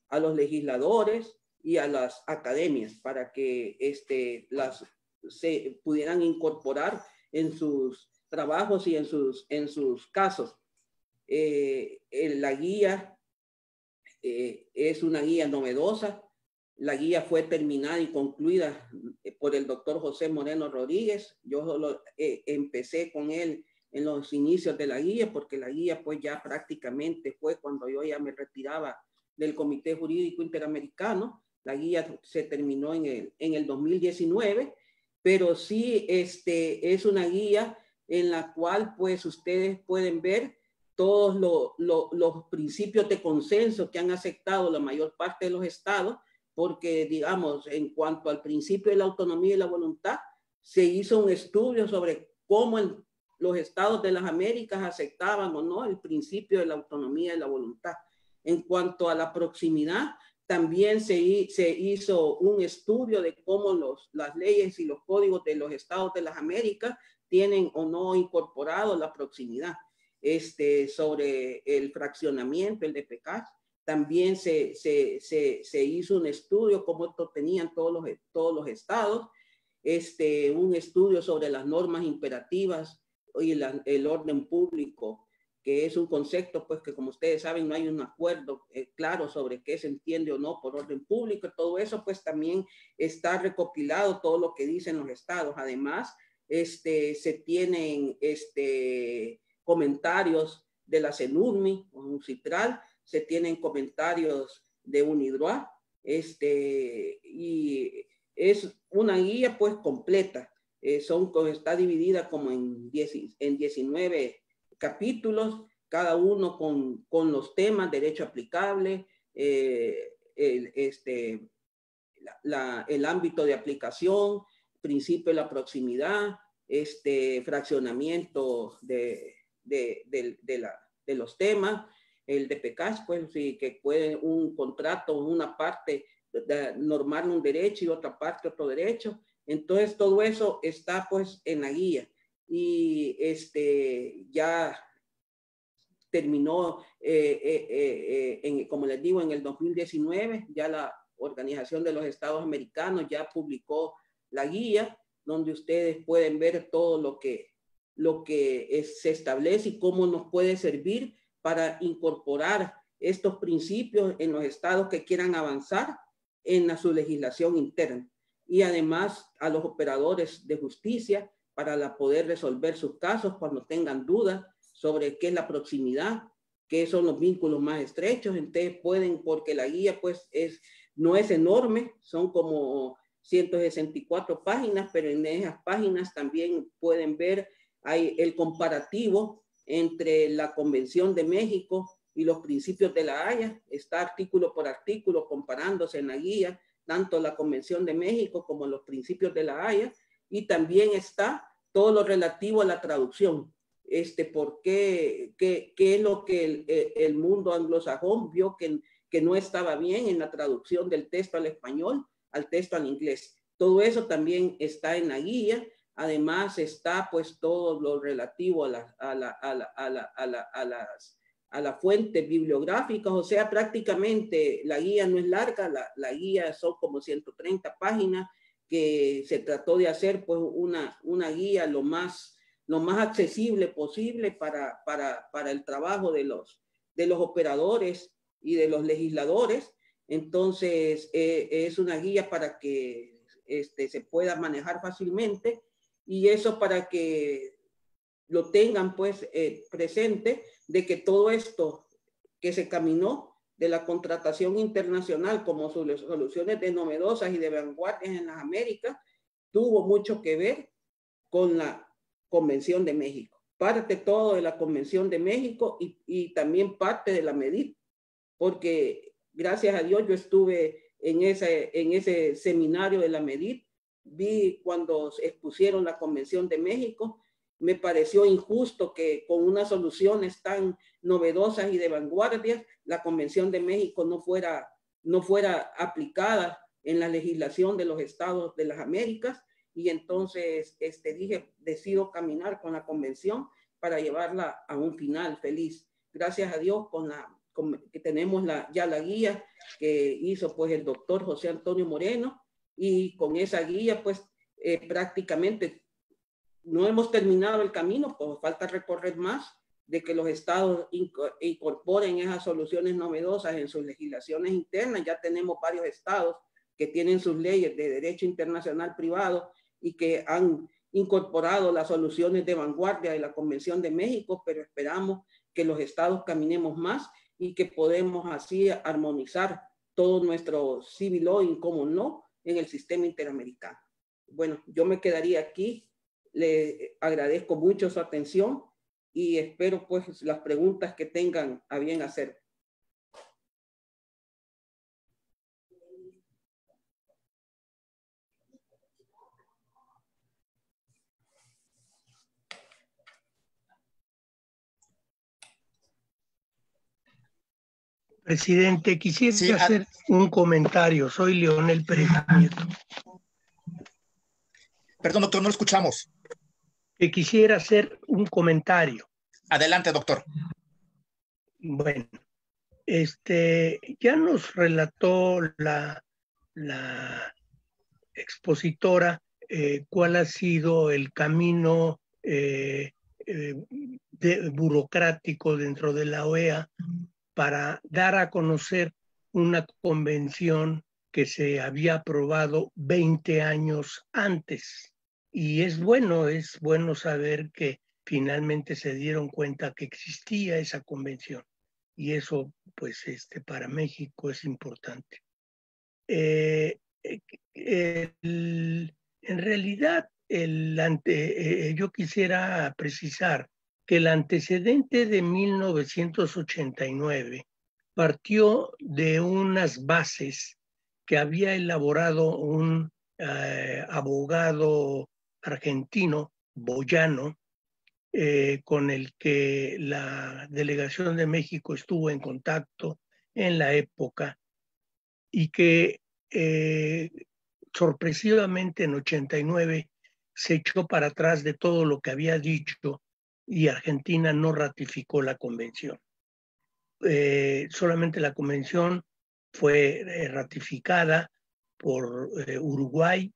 a los legisladores y a las academias para que se pudieran incorporar en sus trabajos y en sus casos. La guía es una guía novedosa. La guía fue terminada y concluida por el doctor José Moreno Rodríguez. Yo solo empecé con él en los inicios de la guía, porque la guía pues ya prácticamente fue cuando yo ya me retiraba del Comité Jurídico Interamericano. La guía se terminó en el 2019, pero sí es una guía en la cual pues ustedes pueden ver todos los principios de consenso que han aceptado la mayor parte de los estados, porque digamos, en cuanto al principio de la autonomía y la voluntad, se hizo un estudio sobre cómo los estados de las Américas aceptaban o no el principio de la autonomía y la voluntad. En cuanto a la proximidad, también se hizo un estudio de cómo las leyes y los códigos de los estados de las Américas tienen o no incorporado la proximidad. Sobre el fraccionamiento, el DPCAS, también se hizo un estudio cómo esto tenían todos los estados, un estudio sobre las normas imperativas y el orden público, que es un concepto pues que como ustedes saben no hay un acuerdo claro sobre qué se entiende o no por orden público. Todo eso pues también está recopilado, todo lo que dicen los estados. Además, se tienen comentarios de la CENURMI o UNCITRAL, se tienen comentarios de UNIDROIT, y es una guía pues completa. Está dividida como en 19 capítulos, cada uno con los temas: derecho aplicable, el ámbito de aplicación, principio de la proximidad, fraccionamiento de los temas, el DPCAS, pues sí, que puede un contrato, una parte normal un derecho y otra parte otro derecho. Entonces todo eso está pues en la guía, y ya terminó, como les digo, en el 2019, ya la Organización de los Estados Americanos ya publicó la guía, donde ustedes pueden ver todo lo que se establece y cómo nos puede servir para incorporar estos principios en los estados que quieran avanzar en su legislación interna, y además a los operadores de justicia para poder resolver sus casos cuando tengan dudas sobre qué es la proximidad, qué son los vínculos más estrechos. Entonces pueden, porque la guía pues no es enorme, son como 164 páginas, pero en esas páginas también pueden ver hay el comparativo entre la Convención de México y los principios de la Haya. Está artículo por artículo comparándose en la guía, tanto la Convención de México como los principios de la Haya, y también está todo lo relativo a la traducción. ¿Por qué es lo que el mundo anglosajón vio que no estaba bien en la traducción del texto al español al texto al inglés? Todo eso también está en la guía. Además está pues todo lo relativo a las fuentes bibliográficas. O sea, prácticamente la guía no es larga, la guía son como 130 páginas, que se trató de hacer pues una guía lo más accesible posible para el trabajo de los operadores y de los legisladores. Entonces es una guía para que se pueda manejar fácilmente, y eso para que lo tengan pues presente, de que todo esto que se caminó de la contratación internacional como soluciones de novedosas y de vanguardias en las Américas tuvo mucho que ver con la Convención de México. Parte todo de la Convención de México y también parte de la MEDIT, porque gracias a Dios yo estuve en ese seminario de la MEDIT, vi cuando expusieron la Convención de México. Me pareció injusto que con unas soluciones tan novedosas y de vanguardia, la Convención de México no fuera aplicada en la legislación de los estados de las Américas. Y entonces dije, decido caminar con la Convención para llevarla a un final feliz. Gracias a Dios, con que tenemos ya la guía que hizo pues el doctor José Antonio Moreno, y con esa guía pues prácticamente no hemos terminado el camino, pues falta recorrer más, de que los estados incorporen esas soluciones novedosas en sus legislaciones internas. Ya tenemos varios estados que tienen sus leyes de derecho internacional privado y que han incorporado las soluciones de vanguardia de la Convención de México, pero esperamos que los estados caminemos más y que podemos así armonizar todo nuestro civil law, como no, en el sistema interamericano. Bueno, yo me quedaría aquí. Le agradezco mucho su atención y espero pues las preguntas que tengan a bien hacer. Presidente, quisiera Sí, hacer un comentario. Soy Leonel Pérez Nieto. Perdón, doctor, no lo escuchamos. Que quisiera hacer un comentario. Adelante, doctor. Bueno, ya nos relató la expositora cuál ha sido el camino burocrático dentro de la OEA para dar a conocer una convención que se había aprobado 20 años antes. Y es bueno saber que finalmente se dieron cuenta que existía esa convención. Y eso, pues, para México es importante. En realidad, yo quisiera precisar que el antecedente de 1989 partió de unas bases que había elaborado un abogado argentino, Boyano, con el que la delegación de México estuvo en contacto en la época, y que sorpresivamente en 89 se echó para atrás de todo lo que había dicho y Argentina no ratificó la convención. Solamente la convención fue ratificada por Uruguay,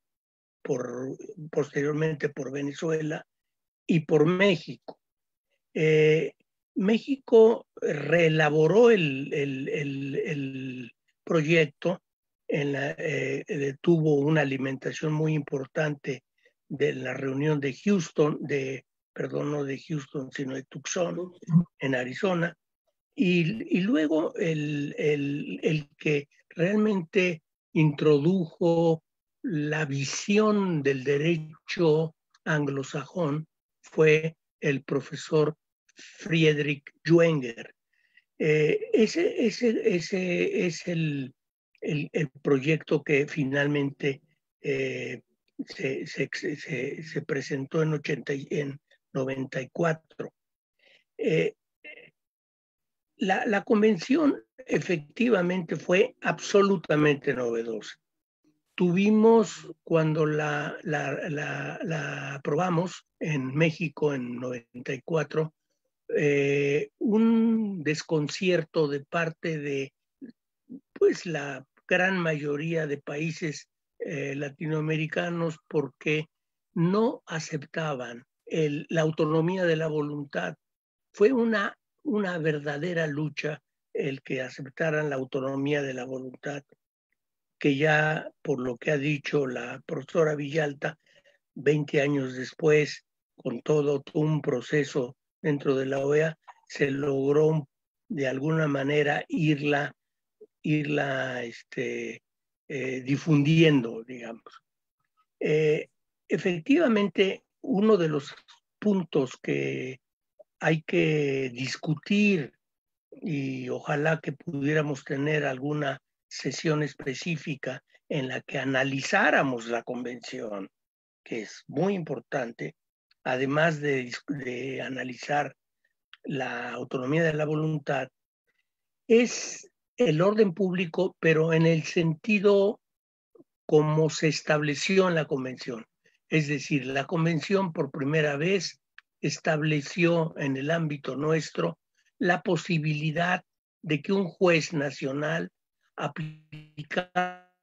posteriormente por Venezuela y por México. México reelaboró el proyecto, tuvo una alimentación muy importante de la reunión de Houston, no de Houston, sino de Tucson, en Arizona, y luego el que realmente introdujo la visión del derecho anglosajón fue el profesor Friedrich Juenger. Ese es el proyecto que finalmente se presentó en 94. La convención efectivamente fue absolutamente novedosa. Tuvimos, cuando la aprobamos en México en 94, un desconcierto de parte de pues la gran mayoría de países latinoamericanos, porque no aceptaban la autonomía de la voluntad. Fue una verdadera lucha el que aceptaran la autonomía de la voluntad, que ya por lo que ha dicho la profesora Villalta, 20 años después, con todo un proceso dentro de la OEA, se logró de alguna manera irla difundiendo, digamos. Efectivamente, uno de los puntos que hay que discutir, y ojalá que pudiéramos tener alguna sesión específica en la que analizáramos la convención, que es muy importante, además de analizar la autonomía de la voluntad, es el orden público, pero en el sentido como se estableció en la convención. Es decir, la convención por primera vez estableció en el ámbito nuestro la posibilidad de que un juez nacional aplicara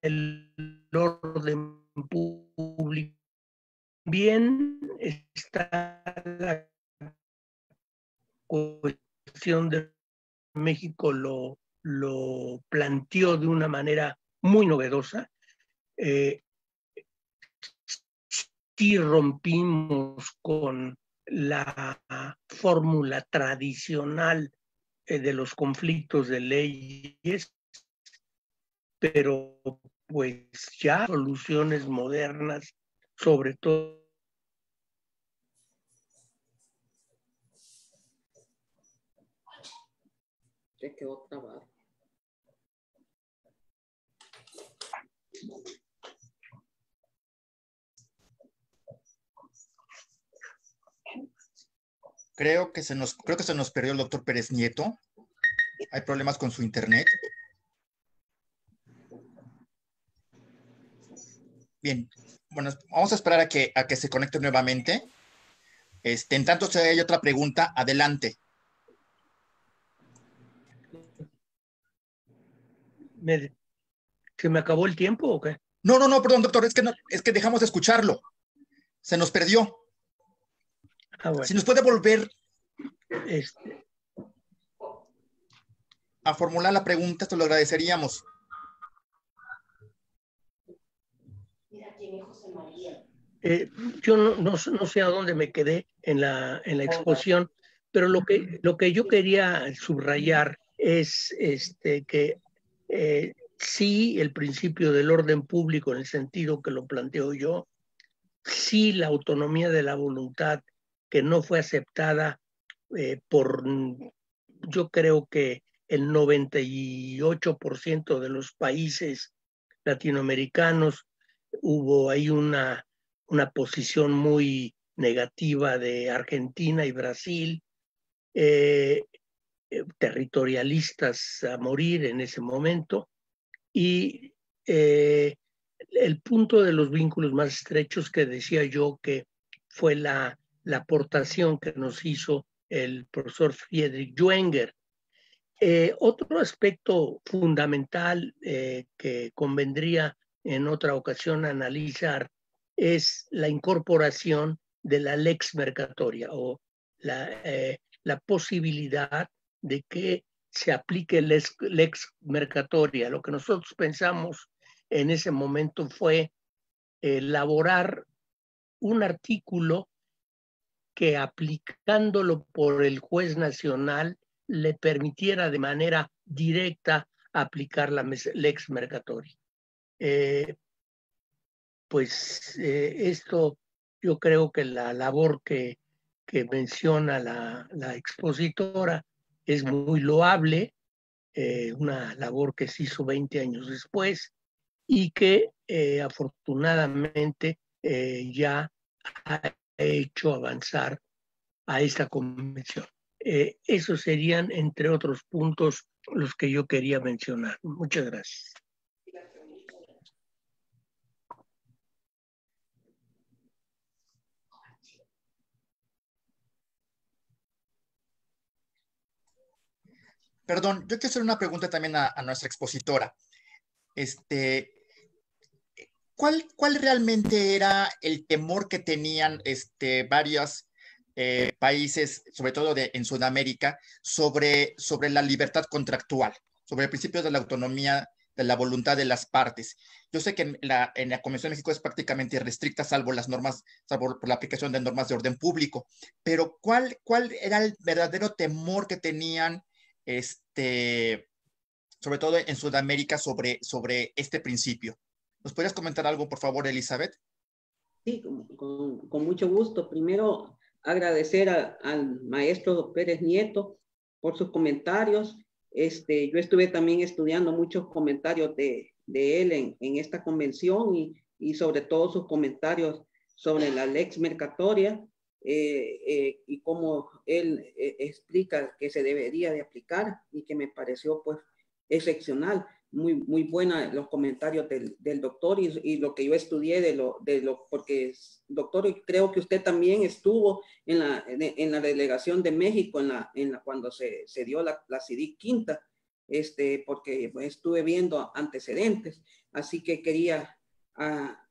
el orden público. Bien está la cuestión de México lo planteó de una manera muy novedosa. Sí rompimos con la fórmula tradicional de los conflictos de leyes, pero pues ya soluciones modernas, sobre todo. Se quedó trabado. Creo que se nos perdió el doctor Pérez Nieto. Hay problemas con su internet. Bien, bueno, vamos a esperar a que se conecte nuevamente. En tanto, si hay otra pregunta, adelante. ¿Se me acabó el tiempo o qué? No, perdón, doctor, es que dejamos de escucharlo. Se nos perdió. Bueno. Si nos puede volver a formular la pregunta, te lo agradeceríamos. Yo no sé a dónde me quedé en la exposición, pero lo que yo quería subrayar es que sí, el principio del orden público en el sentido que lo planteo yo, sí la autonomía de la voluntad que no fue aceptada yo creo que el 98% de los países latinoamericanos. Hubo ahí una posición muy negativa de Argentina y Brasil, territorialistas a morir en ese momento, y el punto de los vínculos más estrechos que decía yo que fue la aportación que nos hizo el profesor Friedrich Juenger. Otro aspecto fundamental que convendría en otra ocasión analizar es la incorporación de la lex mercatoria o la posibilidad de que se aplique lex mercatoria. Lo que nosotros pensamos en ese momento fue elaborar un artículo que, aplicándolo por el juez nacional, le permitiera de manera directa aplicar la lex mercatoria. Esto yo creo que la labor que menciona la expositora es muy loable, una labor que se hizo 20 años después y que afortunadamente ya ha hecho avanzar a esta convención. Esos serían, entre otros puntos, los que yo quería mencionar. Muchas gracias. Perdón, yo quiero hacer una pregunta también a nuestra expositora. ¿Cuál realmente era el temor que tenían varios países, sobre todo en Sudamérica, sobre la libertad contractual, sobre el principio de la autonomía de la voluntad de las partes? Yo sé que en la Convención de México es prácticamente irrestricta, salvo por la aplicación de normas de orden público, pero ¿cuál era el verdadero temor que tenían sobre todo en Sudamérica sobre este principio? ¿Nos podrías comentar algo, por favor, Elizabeth? Sí, con mucho gusto. Primero, agradecer al maestro Pérez Nieto por sus comentarios. Yo estuve también estudiando muchos comentarios de él en esta convención y sobre todo sus comentarios sobre la lex mercatoria y cómo él explica que se debería de aplicar y que me pareció pues excepcional. muy buena los comentarios del doctor y lo que yo estudié porque doctor, creo que usted también estuvo en la delegación de México cuando se dio la CIDIC quinta, porque estuve viendo antecedentes, así que quería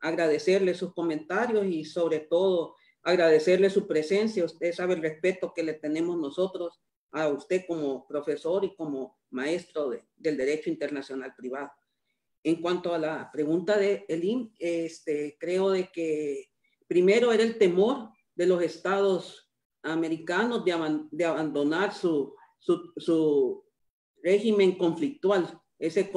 agradecerle sus comentarios y sobre todo agradecerle su presencia. Usted sabe el respeto que le tenemos nosotros a usted como profesor y como maestro del Derecho Internacional Privado. En cuanto a la pregunta de Elim, creo de que primero era el temor de los estados americanos de abandonar su régimen conflictual, ese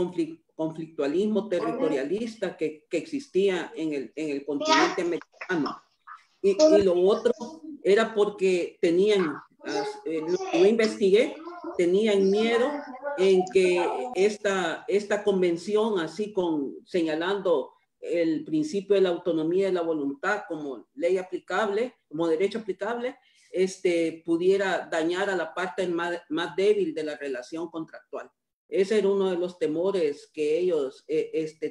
conflictualismo territorialista que existía en el continente americano. Y lo otro era porque yo investigué, tenían miedo en que esta convención, así señalando el principio de la autonomía de la voluntad como ley aplicable, como derecho aplicable, pudiera dañar a la parte más débil de la relación contractual. Ese era uno de los temores que ellos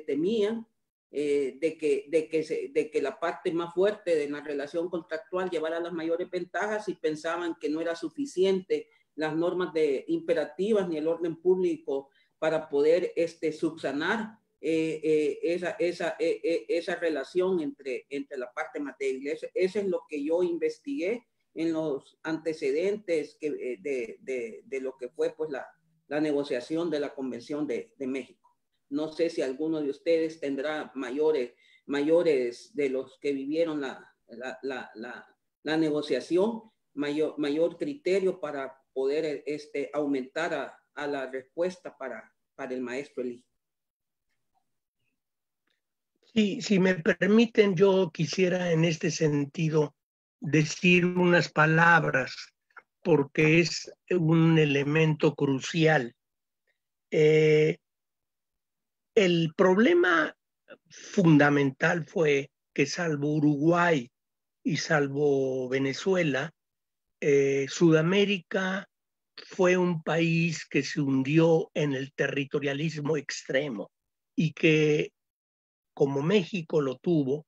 temían, de que la parte más fuerte de la relación contractual llevara las mayores ventajas, y pensaban que no era suficiente las normas imperativas ni el orden público para poder subsanar esa relación entre la parte más débil. Eso es lo que yo investigué en los antecedentes de lo que fue pues la negociación de la Convención de México. No sé si alguno de ustedes tendrá mayores de los que vivieron la negociación, mayor criterio para poder aumentar a la respuesta para el maestro Eli. Sí, si me permiten, yo quisiera en este sentido decir unas palabras, porque es un elemento crucial. El problema fundamental fue que, salvo Uruguay y salvo Venezuela, Sudamérica fue un país que se hundió en el territorialismo extremo, y que, como México lo tuvo,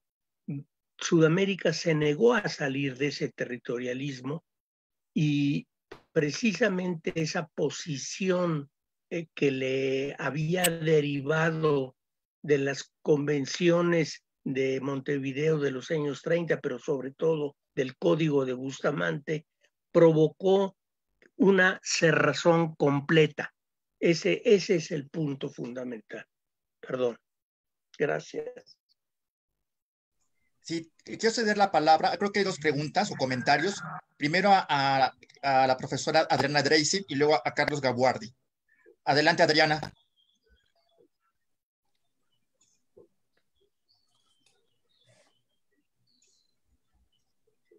Sudamérica se negó a salir de ese territorialismo, y precisamente esa posición que le había derivado de las convenciones de Montevideo de los años 30, pero sobre todo del Código de Bustamante, provocó una cerrazón completa. Ese es el punto fundamental. Perdón. Gracias. Sí, quiero ceder la palabra. Creo que hay dos preguntas o comentarios. Primero a la profesora Adriana Dreisig y luego a Carlos Gabuardi. Adelante, Adriana.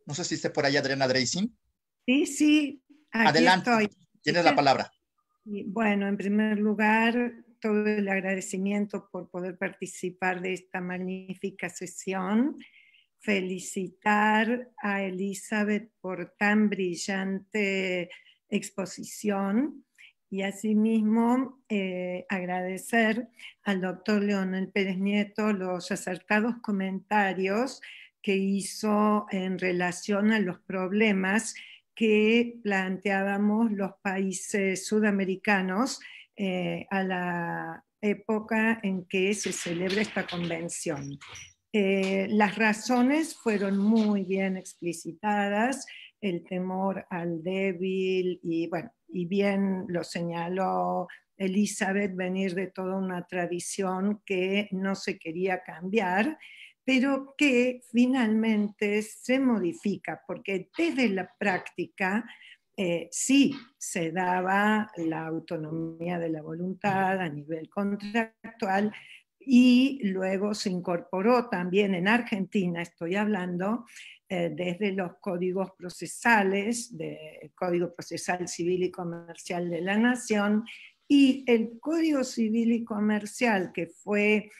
No sé si esté por ahí Adriana Dreisig. Sí, aquí adelante, estoy. Tienes la palabra. Bueno, en primer lugar, todo el agradecimiento por poder participar de esta magnífica sesión. Felicitar a Elizabeth por tan brillante exposición, y asimismo agradecer al doctor Leonel Pérez Nieto los acertados comentarios que hizo en relación a los problemas que planteábamos los países sudamericanos a la época en que se celebra esta convención. Las razones fueron muy bien explicitadas, el temor al débil, y bueno, y bien lo señaló Elizabeth, venir de toda una tradición que no se quería cambiar, pero que finalmente se modifica, porque desde la práctica sí se daba la autonomía de la voluntad a nivel contractual, y luego se incorporó también en Argentina, estoy hablando, desde los códigos procesales, del Código Procesal Civil y Comercial de la Nación, y el Código Civil y Comercial que fue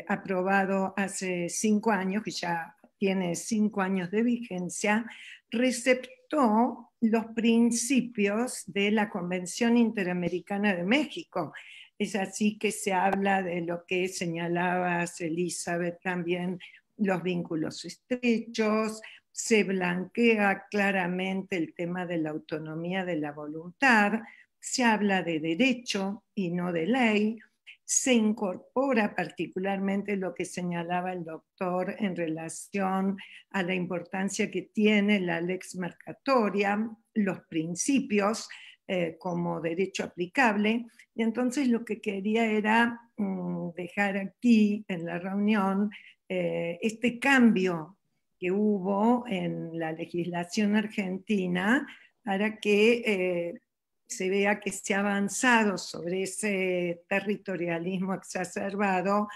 aprobado hace 5 años, que ya tiene 5 años de vigencia, receptó los principios de la Convención Interamericana de México. Es así que se habla de lo que señalabas, Elizabeth, también los vínculos estrechos, se blanquea claramente el tema de la autonomía de la voluntad, se habla de derecho y no de ley, se incorpora particularmente lo que señalaba el doctor en relación a la importancia que tiene la lex mercatoria, los principios como derecho aplicable. Y entonces lo que quería era dejar aquí en la reunión este cambio que hubo en la legislación argentina para que se vea que se ha avanzado sobre ese territorialismo exacerbado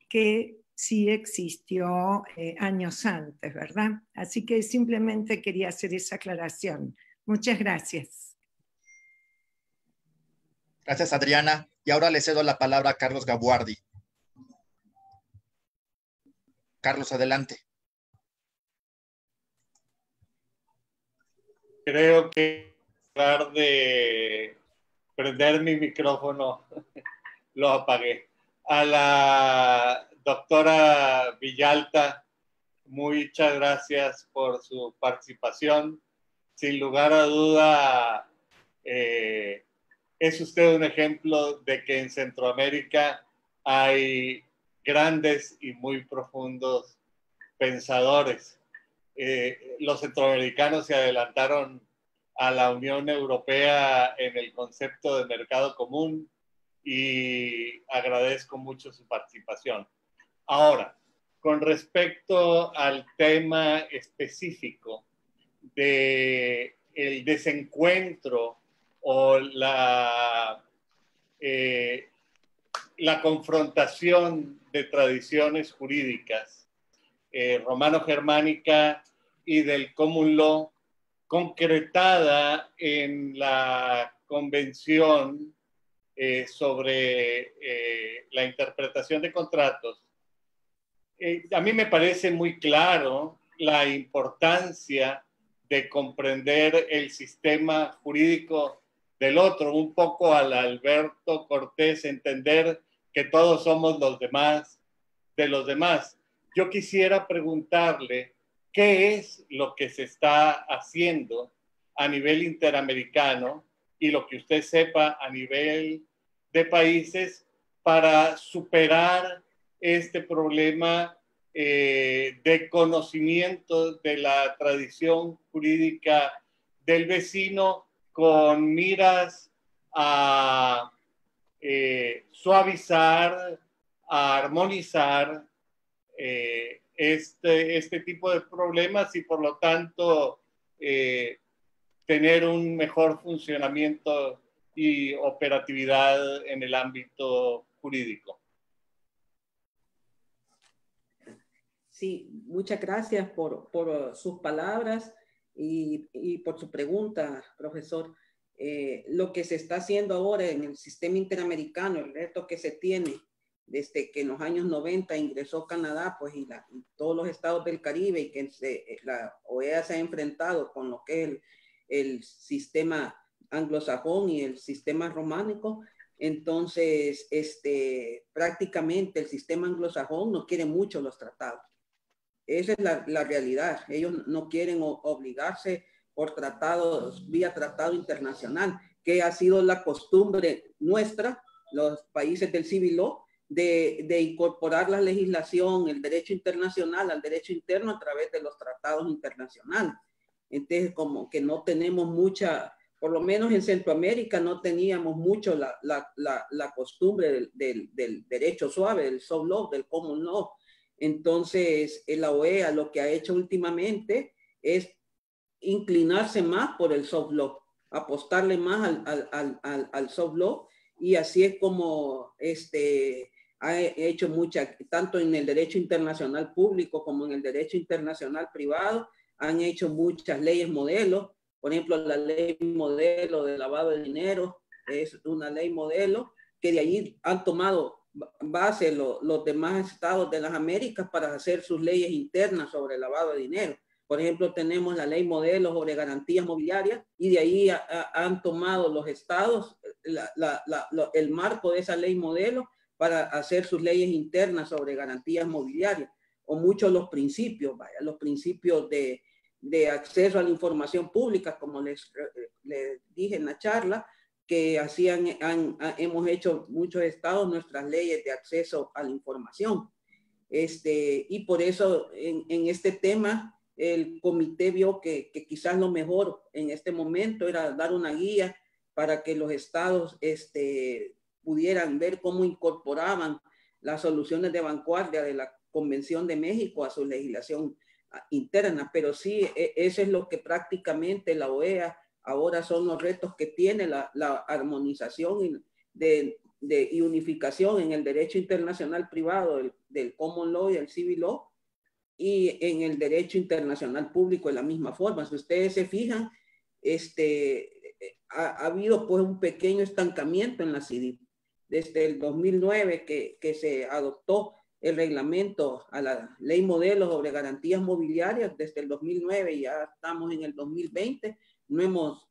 que sí existió años antes, ¿verdad? Así que simplemente quería hacer esa aclaración. Muchas gracias. Gracias, Adriana. Y ahora le cedo la palabra a Carlos Gabuardi. Carlos, adelante. Creo que en lugar de prender mi micrófono, lo apagué. A la doctora Villalta, muchas gracias por su participación. Sin lugar a duda, es usted un ejemplo de que en Centroamérica hay grandes y muy profundos pensadores. Los centroamericanos se adelantaron a la Unión Europea en el concepto de mercado común y agradezco mucho su participación. Ahora, con respecto al tema específico de el desencuentro o la confrontación de tradiciones jurídicas romano-germánica y del common law concretada en la Convención sobre la interpretación de contratos. A mí me parece muy claro la importancia de comprender el sistema jurídico del otro, un poco al Alberto Cortés, entender que todos somos los demás de los demás. Yo quisiera preguntarle qué es lo que se está haciendo a nivel interamericano y lo que usted sepa a nivel de países para superar este problema de conocimiento de la tradición jurídica del vecino con miras a suavizar, a armonizar este tipo de problemas y por lo tanto tener un mejor funcionamiento y operatividad en el ámbito jurídico. Sí, muchas gracias por sus palabras y por su pregunta, profesor. Lo que se está haciendo ahora en el sistema interamericano, el reto que se tiene desde que en los años 90 ingresó Canadá, pues, y todos los estados del Caribe, y que la OEA se ha enfrentado con lo que es el sistema anglosajón y el sistema románico. Entonces, prácticamente el sistema anglosajón no quiere mucho los tratados. Esa es la realidad. Ellos no quieren obligarse por tratados, vía tratado internacional, que ha sido la costumbre nuestra, los países del civil law, de incorporar la legislación, el derecho internacional al derecho interno a través de los tratados internacionales. Entonces, como que no tenemos mucha, por lo menos en Centroamérica no teníamos mucho la costumbre del derecho suave, del soft law, del common law. Entonces, la OEA lo que ha hecho últimamente es inclinarse más por el soft law, apostarle más al soft law, y así es como ha hecho mucha, tanto en el derecho internacional público como en el derecho internacional privado, han hecho muchas leyes modelo. Por ejemplo, la ley modelo de lavado de dinero es una ley modelo que de allí han tomado base los demás estados de las Américas para hacer sus leyes internas sobre el lavado de dinero. Por ejemplo, tenemos la ley modelo sobre garantías mobiliarias y de ahí han tomado los estados el marco de esa ley modelo para hacer sus leyes internas sobre garantías mobiliarias, o muchos los principios, los principios de acceso a la información pública, como les dije en la charla, que hemos hecho muchos estados nuestras leyes de acceso a la información. Y por eso en este tema el comité vio que quizás lo mejor en este momento era dar una guía para que los estados pudieran ver cómo incorporaban las soluciones de vanguardia de la Convención de México a su legislación interna. Pero sí, eso es lo que prácticamente la OEA ahora son los retos que tiene la armonización y unificación en el derecho internacional privado del common law y el civil law, y en el derecho internacional público de la misma forma. Si ustedes se fijan, ha habido pues un pequeño estancamiento en la CIDIP. Desde el 2009 que se adoptó el reglamento a la ley modelo sobre garantías mobiliarias, desde el 2009 y ya estamos en el 2020, no hemos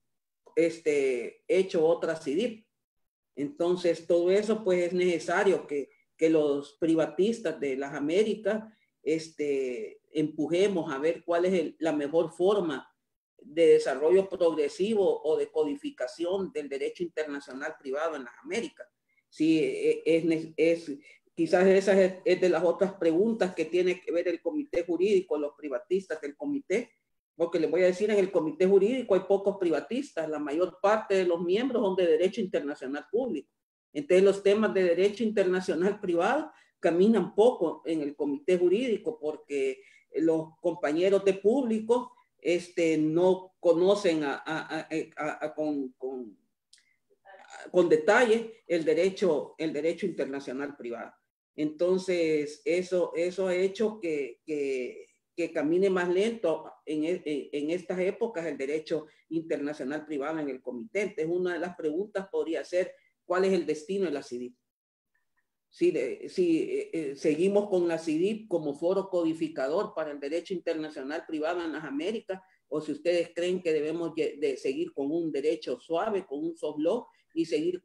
hecho otra CIDIP. Entonces, todo eso pues es necesario que los privatistas de las Américas empujemos a ver cuál es la mejor forma de desarrollo progresivo o de codificación del derecho internacional privado en las Américas. Sí, quizás esa es de las otras preguntas que tiene que ver el comité jurídico, los privatistas del comité, porque les voy a decir, en el comité jurídico hay pocos privatistas, la mayor parte de los miembros son de derecho internacional público. Entonces los temas de derecho internacional privado caminan poco en el comité jurídico porque los compañeros de público no conocen con detalle el derecho internacional privado. Entonces eso ha hecho que camine más lento en estas épocas el derecho internacional privado en el comité. Entonces una de las preguntas podría ser, ¿cuál es el destino de la CIDIP? Si seguimos con la CIDIP como foro codificador para el derecho internacional privado en las Américas, o si ustedes creen que debemos de seguir con un derecho suave, con un soft law, y seguir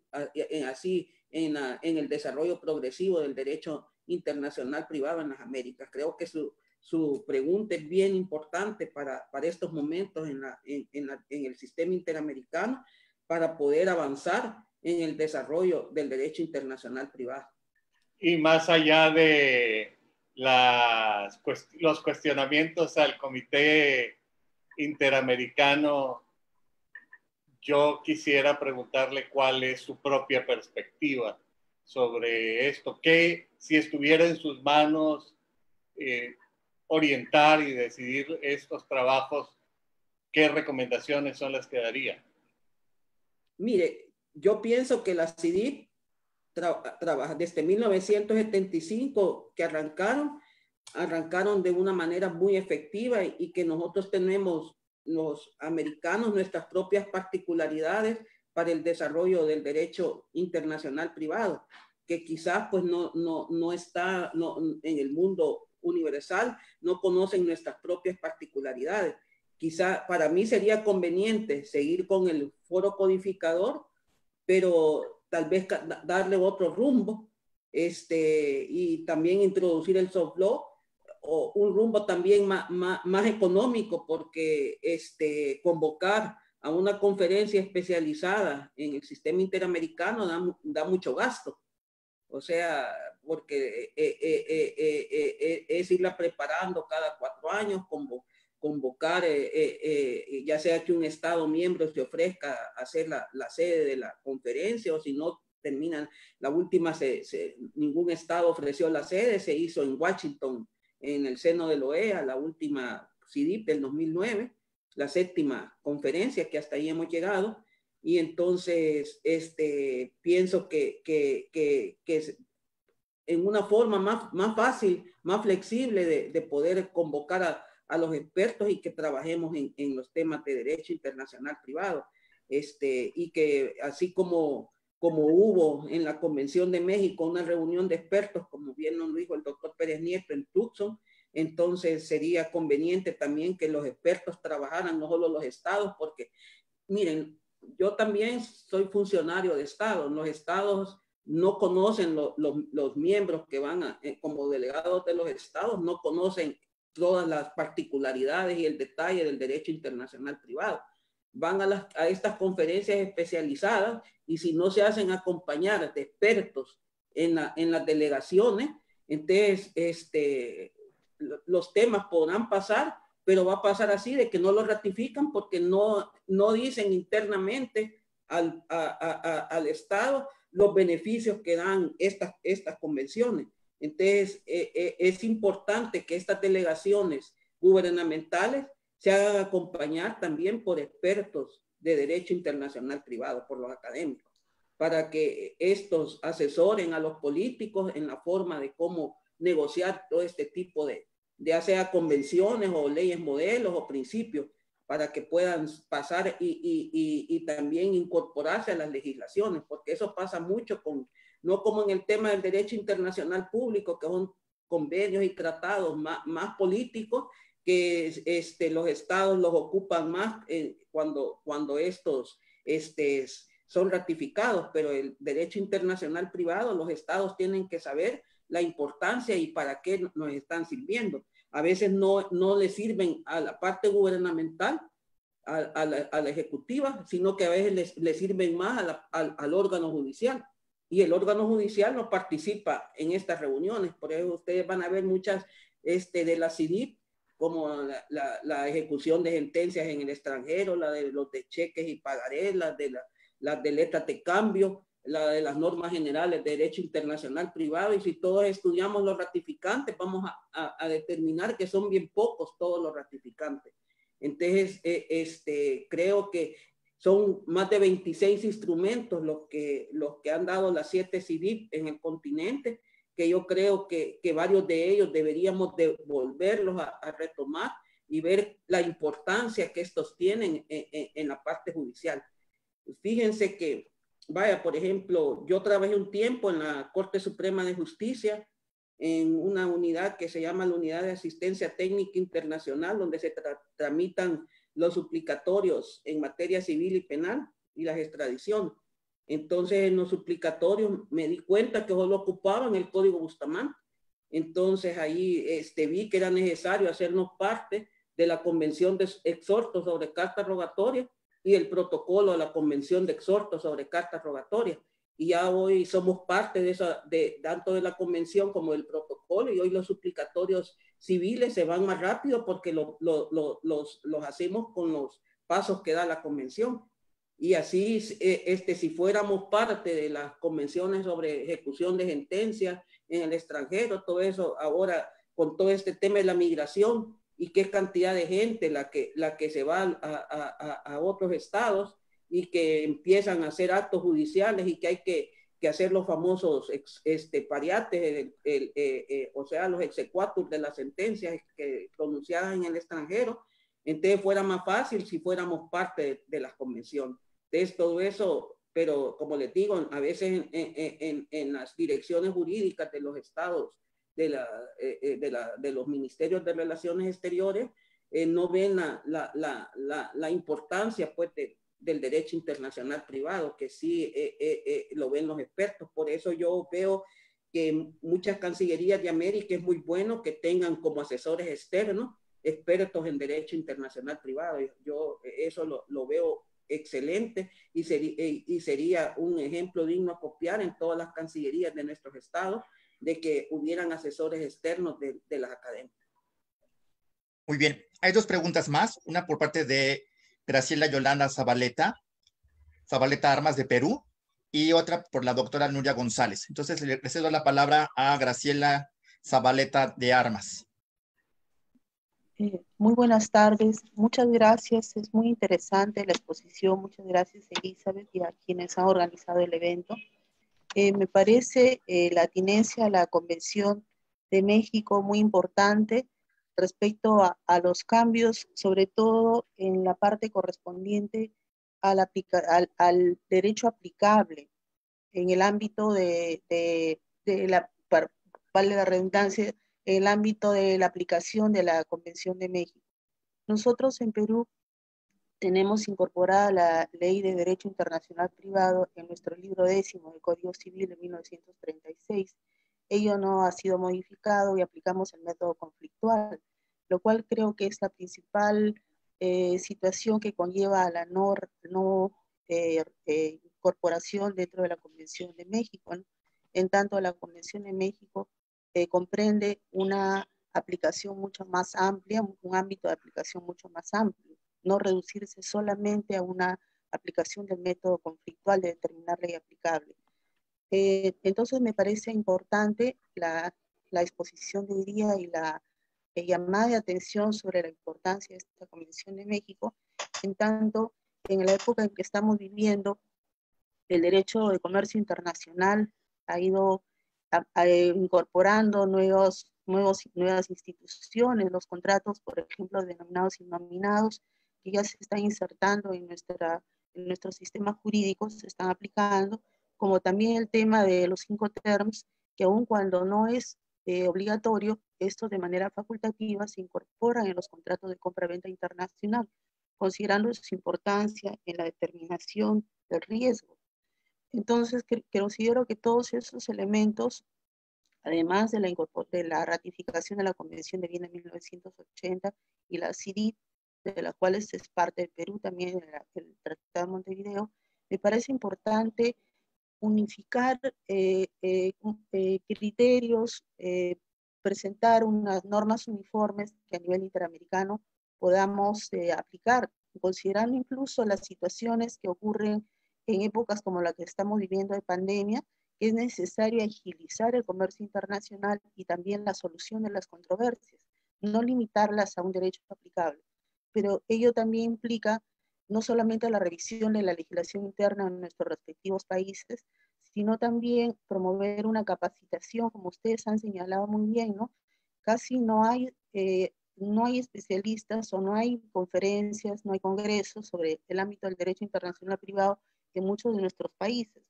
así en el desarrollo progresivo del derecho internacional privado en las Américas. Creo que su pregunta es bien importante para estos momentos en el sistema interamericano, para poder avanzar en el desarrollo del derecho internacional privado. Y más allá de los cuestionamientos al Comité Interamericano, yo quisiera preguntarle cuál es su propia perspectiva sobre esto, que si estuviera en sus manos orientar y decidir estos trabajos, ¿qué recomendaciones son las que daría? Mire, yo pienso que la CIDIP trabaja desde 1975 que arrancaron de una manera muy efectiva, y que nosotros tenemos los americanos nuestras propias particularidades para el desarrollo del derecho internacional privado, que quizás pues no está en el mundo universal, no conocen nuestras propias particularidades. Quizá para mí sería conveniente seguir con el foro codificador, pero tal vez darle otro rumbo, y también introducir el soft law, o un rumbo también más económico, porque convocar a una conferencia especializada en el sistema interamericano da mucho gasto. O sea, porque es irla preparando cada 4 años, convocar, ya sea que un estado miembro se ofrezca a hacer la sede de la conferencia, o si no terminan, la última, ningún estado ofreció la sede, se hizo en Washington, en el seno de la OEA, la última CIDIP del 2009, la 7ª conferencia, que hasta ahí hemos llegado. Y entonces pienso que en una forma más fácil, más flexible de poder convocar a los expertos, y que trabajemos en los temas de derecho internacional privado, y que así como hubo en la Convención de México una reunión de expertos, como bien nos dijo el doctor Pérez Nieto en Tucson, entonces sería conveniente también que los expertos trabajaran, no solo los estados, porque miren, yo también soy funcionario de Estado. Los estados no conocen los miembros que van como delegados de los estados, no conocen todas las particularidades y el detalle del derecho internacional privado. Van a estas conferencias especializadas y si no se hacen acompañar de expertos en las delegaciones, entonces los temas podrán pasar, pero va a pasar así de que no lo ratifican porque no dicen internamente al Estado los beneficios que dan estas convenciones. Entonces, es importante que estas delegaciones gubernamentales se hagan acompañar también por expertos de derecho internacional privado, por los académicos, para que estos asesoren a los políticos en la forma de cómo negociar todo este tipo de ya sea convenciones o leyes modelos o principios, para que puedan pasar y también incorporarse a las legislaciones, porque eso pasa mucho no como en el tema del derecho internacional público, que son convenios y tratados más políticos, que los estados los ocupan más cuando estos son ratificados, pero el derecho internacional privado, los estados tienen que saber la importancia y para qué nos están sirviendo. A veces no le sirven a la parte gubernamental, a la ejecutiva, sino que a veces le sirven más al órgano judicial. Y el órgano judicial no participa en estas reuniones. Por eso ustedes van a ver muchas de la CIDIP, como la ejecución de sentencias en el extranjero, la de los de cheques y pagarés, las de letras de cambio, la de las normas generales de derecho internacional privado, y si todos estudiamos los ratificantes, vamos a determinar que son bien pocos todos los ratificantes. Entonces, creo que son más de 26 instrumentos los que han dado las 7 CIDIP en el continente, que yo creo que varios de ellos deberíamos de volverlos a retomar y ver la importancia que estos tienen en la parte judicial. Fíjense que, vaya, por ejemplo, yo trabajé un tiempo en la Corte Suprema de Justicia en una unidad que se llama la Unidad de Asistencia Técnica Internacional, donde se tramitan los suplicatorios en materia civil y penal y las extradiciones. Entonces, en los suplicatorios me di cuenta que solo ocupaban el Código Bustamante. Entonces, ahí vi que era necesario hacernos parte de la Convención de Exhortos sobre Cartas Rogatorias y el protocolo de la Convención de Exhortos sobre Cartas Rogatorias. Y ya hoy somos parte de tanto de la convención como del protocolo, y hoy los suplicatorios civiles se van más rápido porque los hacemos con los pasos que da la convención. Y así, si fuéramos parte de las convenciones sobre ejecución de sentencias en el extranjero, todo eso ahora con todo este tema de la migración y qué cantidad de gente la que se va a otros estados y que empiezan a hacer actos judiciales y que hay que hacer los famosos pariates, o sea, los exequatur de las sentencias pronunciadas en el extranjero. Entonces fuera más fácil si fuéramos parte de las convenciones. Entonces todo eso, pero como les digo, a veces en las direcciones jurídicas de los estados, de los ministerios de relaciones exteriores, no ven la importancia pues del derecho internacional privado, que sí lo ven los expertos. Por eso yo veo que muchas cancillerías de América es muy bueno que tengan como asesores externos expertos en derecho internacional privado. Yo eso lo veo excelente y sería un ejemplo digno a copiar en todas las cancillerías de nuestros estados, de que hubieran asesores externos de las academias. Muy bien. Hay 2 preguntas más. Una por parte de Graciela Yolanda Zabaleta Armas de Perú, y otra por la doctora Nuria González. Entonces le cedo la palabra a Graciela Zabaleta de Armas. Muy buenas tardes, muchas gracias, es muy interesante la exposición, muchas gracias Elizabeth y a quienes han organizado el evento. Me parece la atinencia a la Convención de México muy importante respecto a los cambios, sobre todo en la parte correspondiente al derecho aplicable en el ámbito vale la redundancia, el ámbito de la aplicación de la Convención de México. Nosotros en Perú tenemos incorporada la Ley de Derecho Internacional Privado en nuestro libro 10 del Código Civil de 1936. Ello no ha sido modificado y aplicamos el método conflictual, lo cual creo que es la principal situación que conlleva a la no incorporación dentro de la Convención de México, ¿no? En tanto, la Convención de México comprende una aplicación mucho más amplia, un ámbito de aplicación mucho más amplio, no reducirse solamente a una aplicación del método conflictual de determinar ley aplicable. Entonces me parece importante la exposición de hoy día y la llamada de atención sobre la importancia de esta Convención de México, en tanto en la época en que estamos viviendo, el derecho de comercio internacional ha ido incorporando nuevas instituciones, los contratos, por ejemplo, denominados y nominados, que ya se están insertando en nuestros sistemas jurídicos, se están aplicando, como también el tema de los Incoterms, que aun cuando no es obligatorio, esto de manera facultativa se incorporan en los contratos de compra-venta internacional, considerando su importancia en la determinación del riesgo. Entonces, considero que todos esos elementos, además de la ratificación de la Convención de Viena de 1980 y la CIDID, de las cuales es parte de Perú también, el Tratado de Montevideo, me parece importante unificar criterios, presentar unas normas uniformes que a nivel interamericano podamos aplicar, considerando incluso las situaciones que ocurren en épocas como la que estamos viviendo de pandemia, que es necesario agilizar el comercio internacional y también la solución de las controversias, no limitarlas a un derecho aplicable. Pero ello también implica no solamente la revisión de la legislación interna en nuestros respectivos países, sino también promover una capacitación, como ustedes han señalado muy bien, ¿no? Casi no hay especialistas o no hay conferencias, no hay congresos sobre el ámbito del derecho internacional privado en muchos de nuestros países.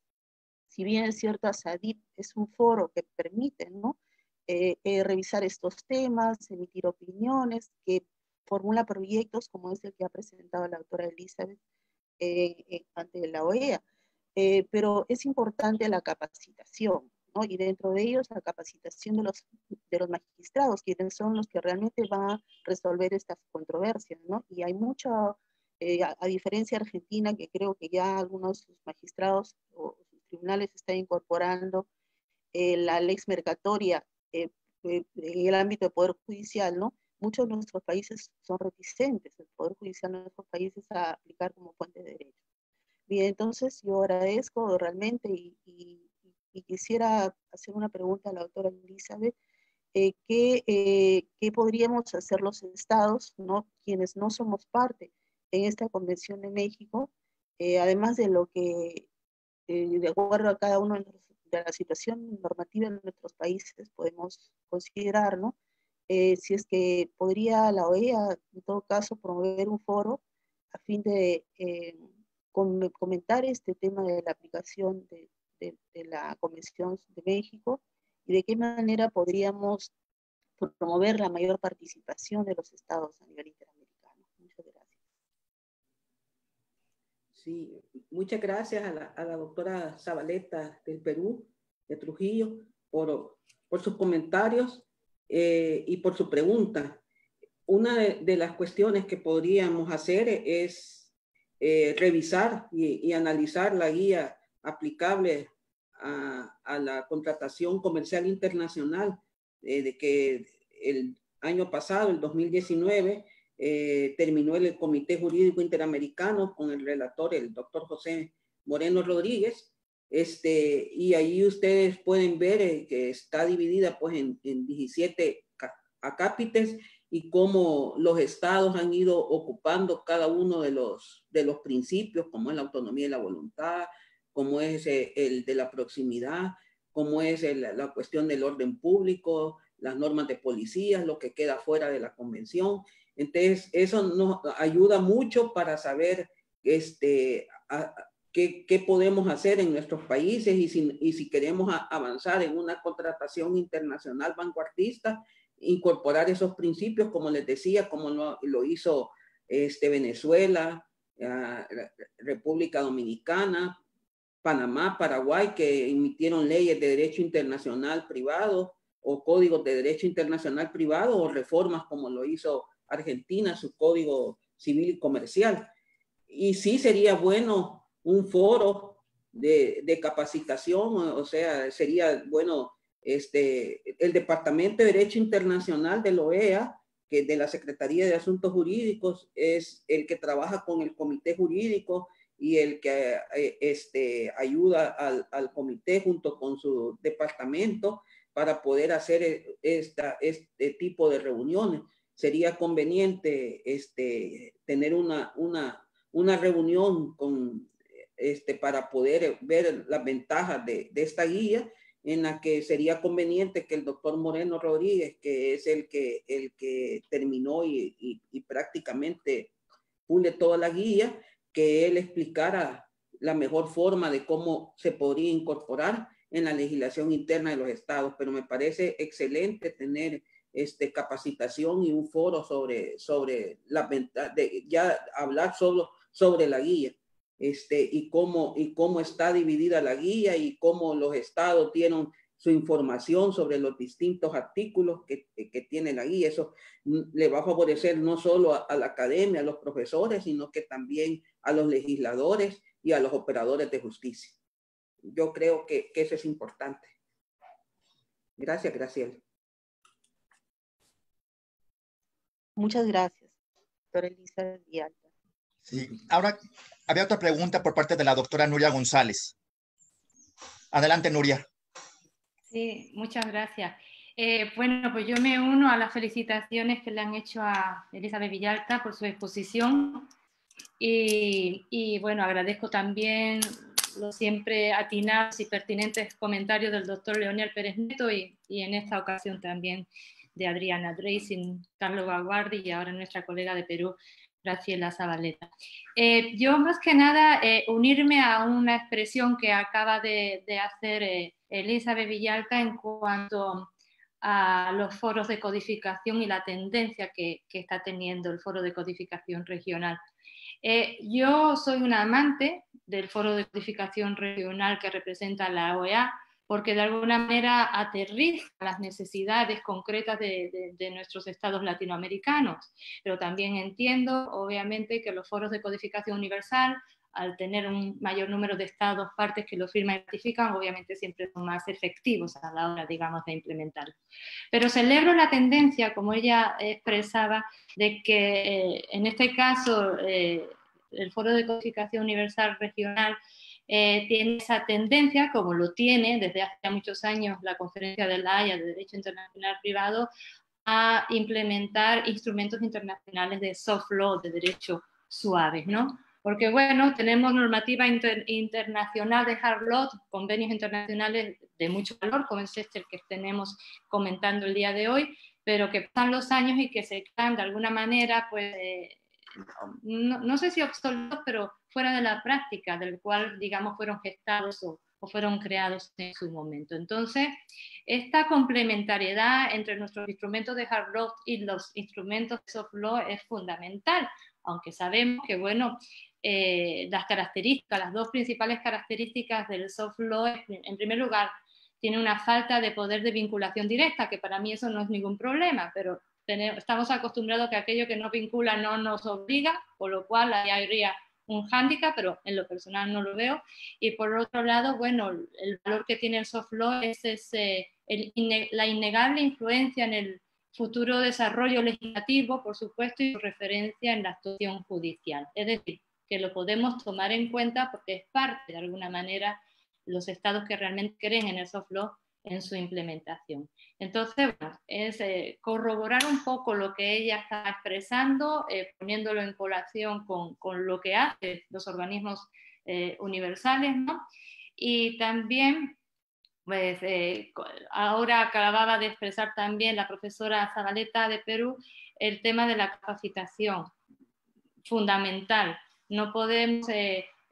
Si bien es cierto, ASADIP es un foro que permite, ¿no? Revisar estos temas, emitir opiniones, que formula proyectos como es el que ha presentado la doctora Elizabeth ante la OEA. Pero es importante la capacitación, ¿no? Y dentro de ellos la capacitación de los magistrados, quienes son los que realmente van a resolver estas controversias, ¿no? Y hay mucho, a diferencia de Argentina, que creo que ya algunos de sus magistrados o sus tribunales están incorporando la lex mercatoria en el ámbito del Poder Judicial, ¿no? Muchos de nuestros países son reticentes, el Poder Judicial de nuestros países, a aplicar como fuente de derecho. Bien, entonces yo agradezco realmente y quisiera hacer una pregunta a la doctora Elizabeth. ¿Qué podríamos hacer los estados, ¿no? Quienes no somos parte en esta Convención de México, además de lo que, de acuerdo a cada uno de la situación normativa en nuestros países, podemos considerar, ¿no? Si es que podría la OEA, en todo caso, promover un foro a fin de comentar este tema de la aplicación de la Convención de México y de qué manera podríamos promover la mayor participación de los estados a nivel interamericano. Muchas gracias. Sí, muchas gracias a la doctora Zabaleta del Perú, de Trujillo, por sus comentarios y por su pregunta. Una de las cuestiones que podríamos hacer es revisar y analizar la guía aplicable a la contratación comercial internacional, de que el año pasado, el 2019, terminó el Comité Jurídico Interamericano con el relator, el doctor José Moreno Rodríguez, y ahí ustedes pueden ver que está dividida pues en 17 acápites y cómo los estados han ido ocupando cada uno de los principios, como es la autonomía y la voluntad, como es el de la proximidad, como es la cuestión del orden público, las normas de policías, lo que queda fuera de la convención. Entonces, eso nos ayuda mucho para saber qué podemos hacer en nuestros países y si queremos avanzar en una contratación internacional vanguardista, incorporar esos principios, como les decía, como lo hizo Venezuela, República Dominicana, Panamá, Paraguay, que emitieron leyes de derecho internacional privado o códigos de derecho internacional privado o reformas como lo hizo Argentina, su código civil y comercial. Y sí sería bueno un foro de capacitación, o sea, sería bueno el Departamento de Derecho Internacional de la OEA, que de la Secretaría de Asuntos Jurídicos, es el que trabaja con el comité jurídico y el que ayuda al comité junto con su departamento para poder hacer este tipo de reuniones. Sería conveniente tener una reunión para poder ver las ventajas de esta guía, en la que sería conveniente que el doctor Moreno Rodríguez, que es el que terminó y prácticamente pule toda la guía, que él explicara la mejor forma de cómo se podría incorporar en la legislación interna de los estados. Pero me parece excelente tener capacitación y un foro sobre la ventaja, ya hablar solo sobre la guía. Y cómo está dividida la guía y cómo los estados tienen su información sobre los distintos artículos que tiene la guía. Eso le va a favorecer no solo a la academia, a los profesores, sino que también a los legisladores y a los operadores de justicia. Yo creo que eso es importante. Gracias, Graciela. Muchas gracias, doctora Elisa Villalta. Sí. Ahora, había otra pregunta por parte de la doctora Nuria González. Adelante, Nuria. Sí, muchas gracias. Bueno, pues yo me uno a las felicitaciones que le han hecho a Elizabeth Villalta por su exposición y bueno, agradezco también los siempre atinados y pertinentes comentarios del doctor Leonel Pérez Nieto y en esta ocasión también de Adriana Dreising, Carlos Baguardi y ahora nuestra colega de Perú, Graciela Zabaleta. Yo más que nada unirme a una expresión que acaba de hacer Elizabeth Villalta en cuanto a los foros de codificación y la tendencia que está teniendo el foro de codificación regional. Yo soy una amante del foro de codificación regional que representa la OEA, porque de alguna manera aterriza las necesidades concretas de nuestros estados latinoamericanos. Pero también entiendo, obviamente, que los foros de codificación universal, al tener un mayor número de estados, partes que lo firman y ratifican, obviamente siempre son más efectivos a la hora, digamos, de implementarlo. Pero celebro la tendencia, como ella expresaba, de que en este caso el foro de codificación universal regional tiene esa tendencia, como lo tiene desde hace muchos años la Conferencia de La Haya de Derecho Internacional Privado, a implementar instrumentos internacionales de soft law, de derecho suaves, ¿no? Porque, bueno, tenemos normativa internacional de hard law, convenios internacionales de mucho valor, como es el que tenemos comentando el día de hoy, pero que pasan los años y que se quedan de alguna manera, pues, no sé si obsoletos, pero fuera de la práctica, del cual, digamos, fueron gestados o fueron creados en su momento. Entonces, esta complementariedad entre nuestros instrumentos de hard law y los instrumentos de soft law es fundamental, aunque sabemos que, bueno, las dos principales características del soft law es, en primer lugar, tiene una falta de poder de vinculación directa, que para mí eso no es ningún problema, pero estamos acostumbrados a que aquello que no vincula no nos obliga, por lo cual ahí habría un hándicap, pero en lo personal no lo veo. Y por otro lado, bueno, el valor que tiene el soft law es la innegable influencia en el futuro desarrollo legislativo, por supuesto, y su referencia en la actuación judicial. Es decir, que lo podemos tomar en cuenta porque es parte, de alguna manera, los estados que realmente creen en el soft law en su implementación. Entonces, bueno, es corroborar un poco lo que ella está expresando, poniéndolo en colación con lo que hacen los organismos universales, ¿no? Y también, pues, ahora acababa de expresar también la profesora Zabaleta de Perú el tema de la capacitación, fundamental. No podemos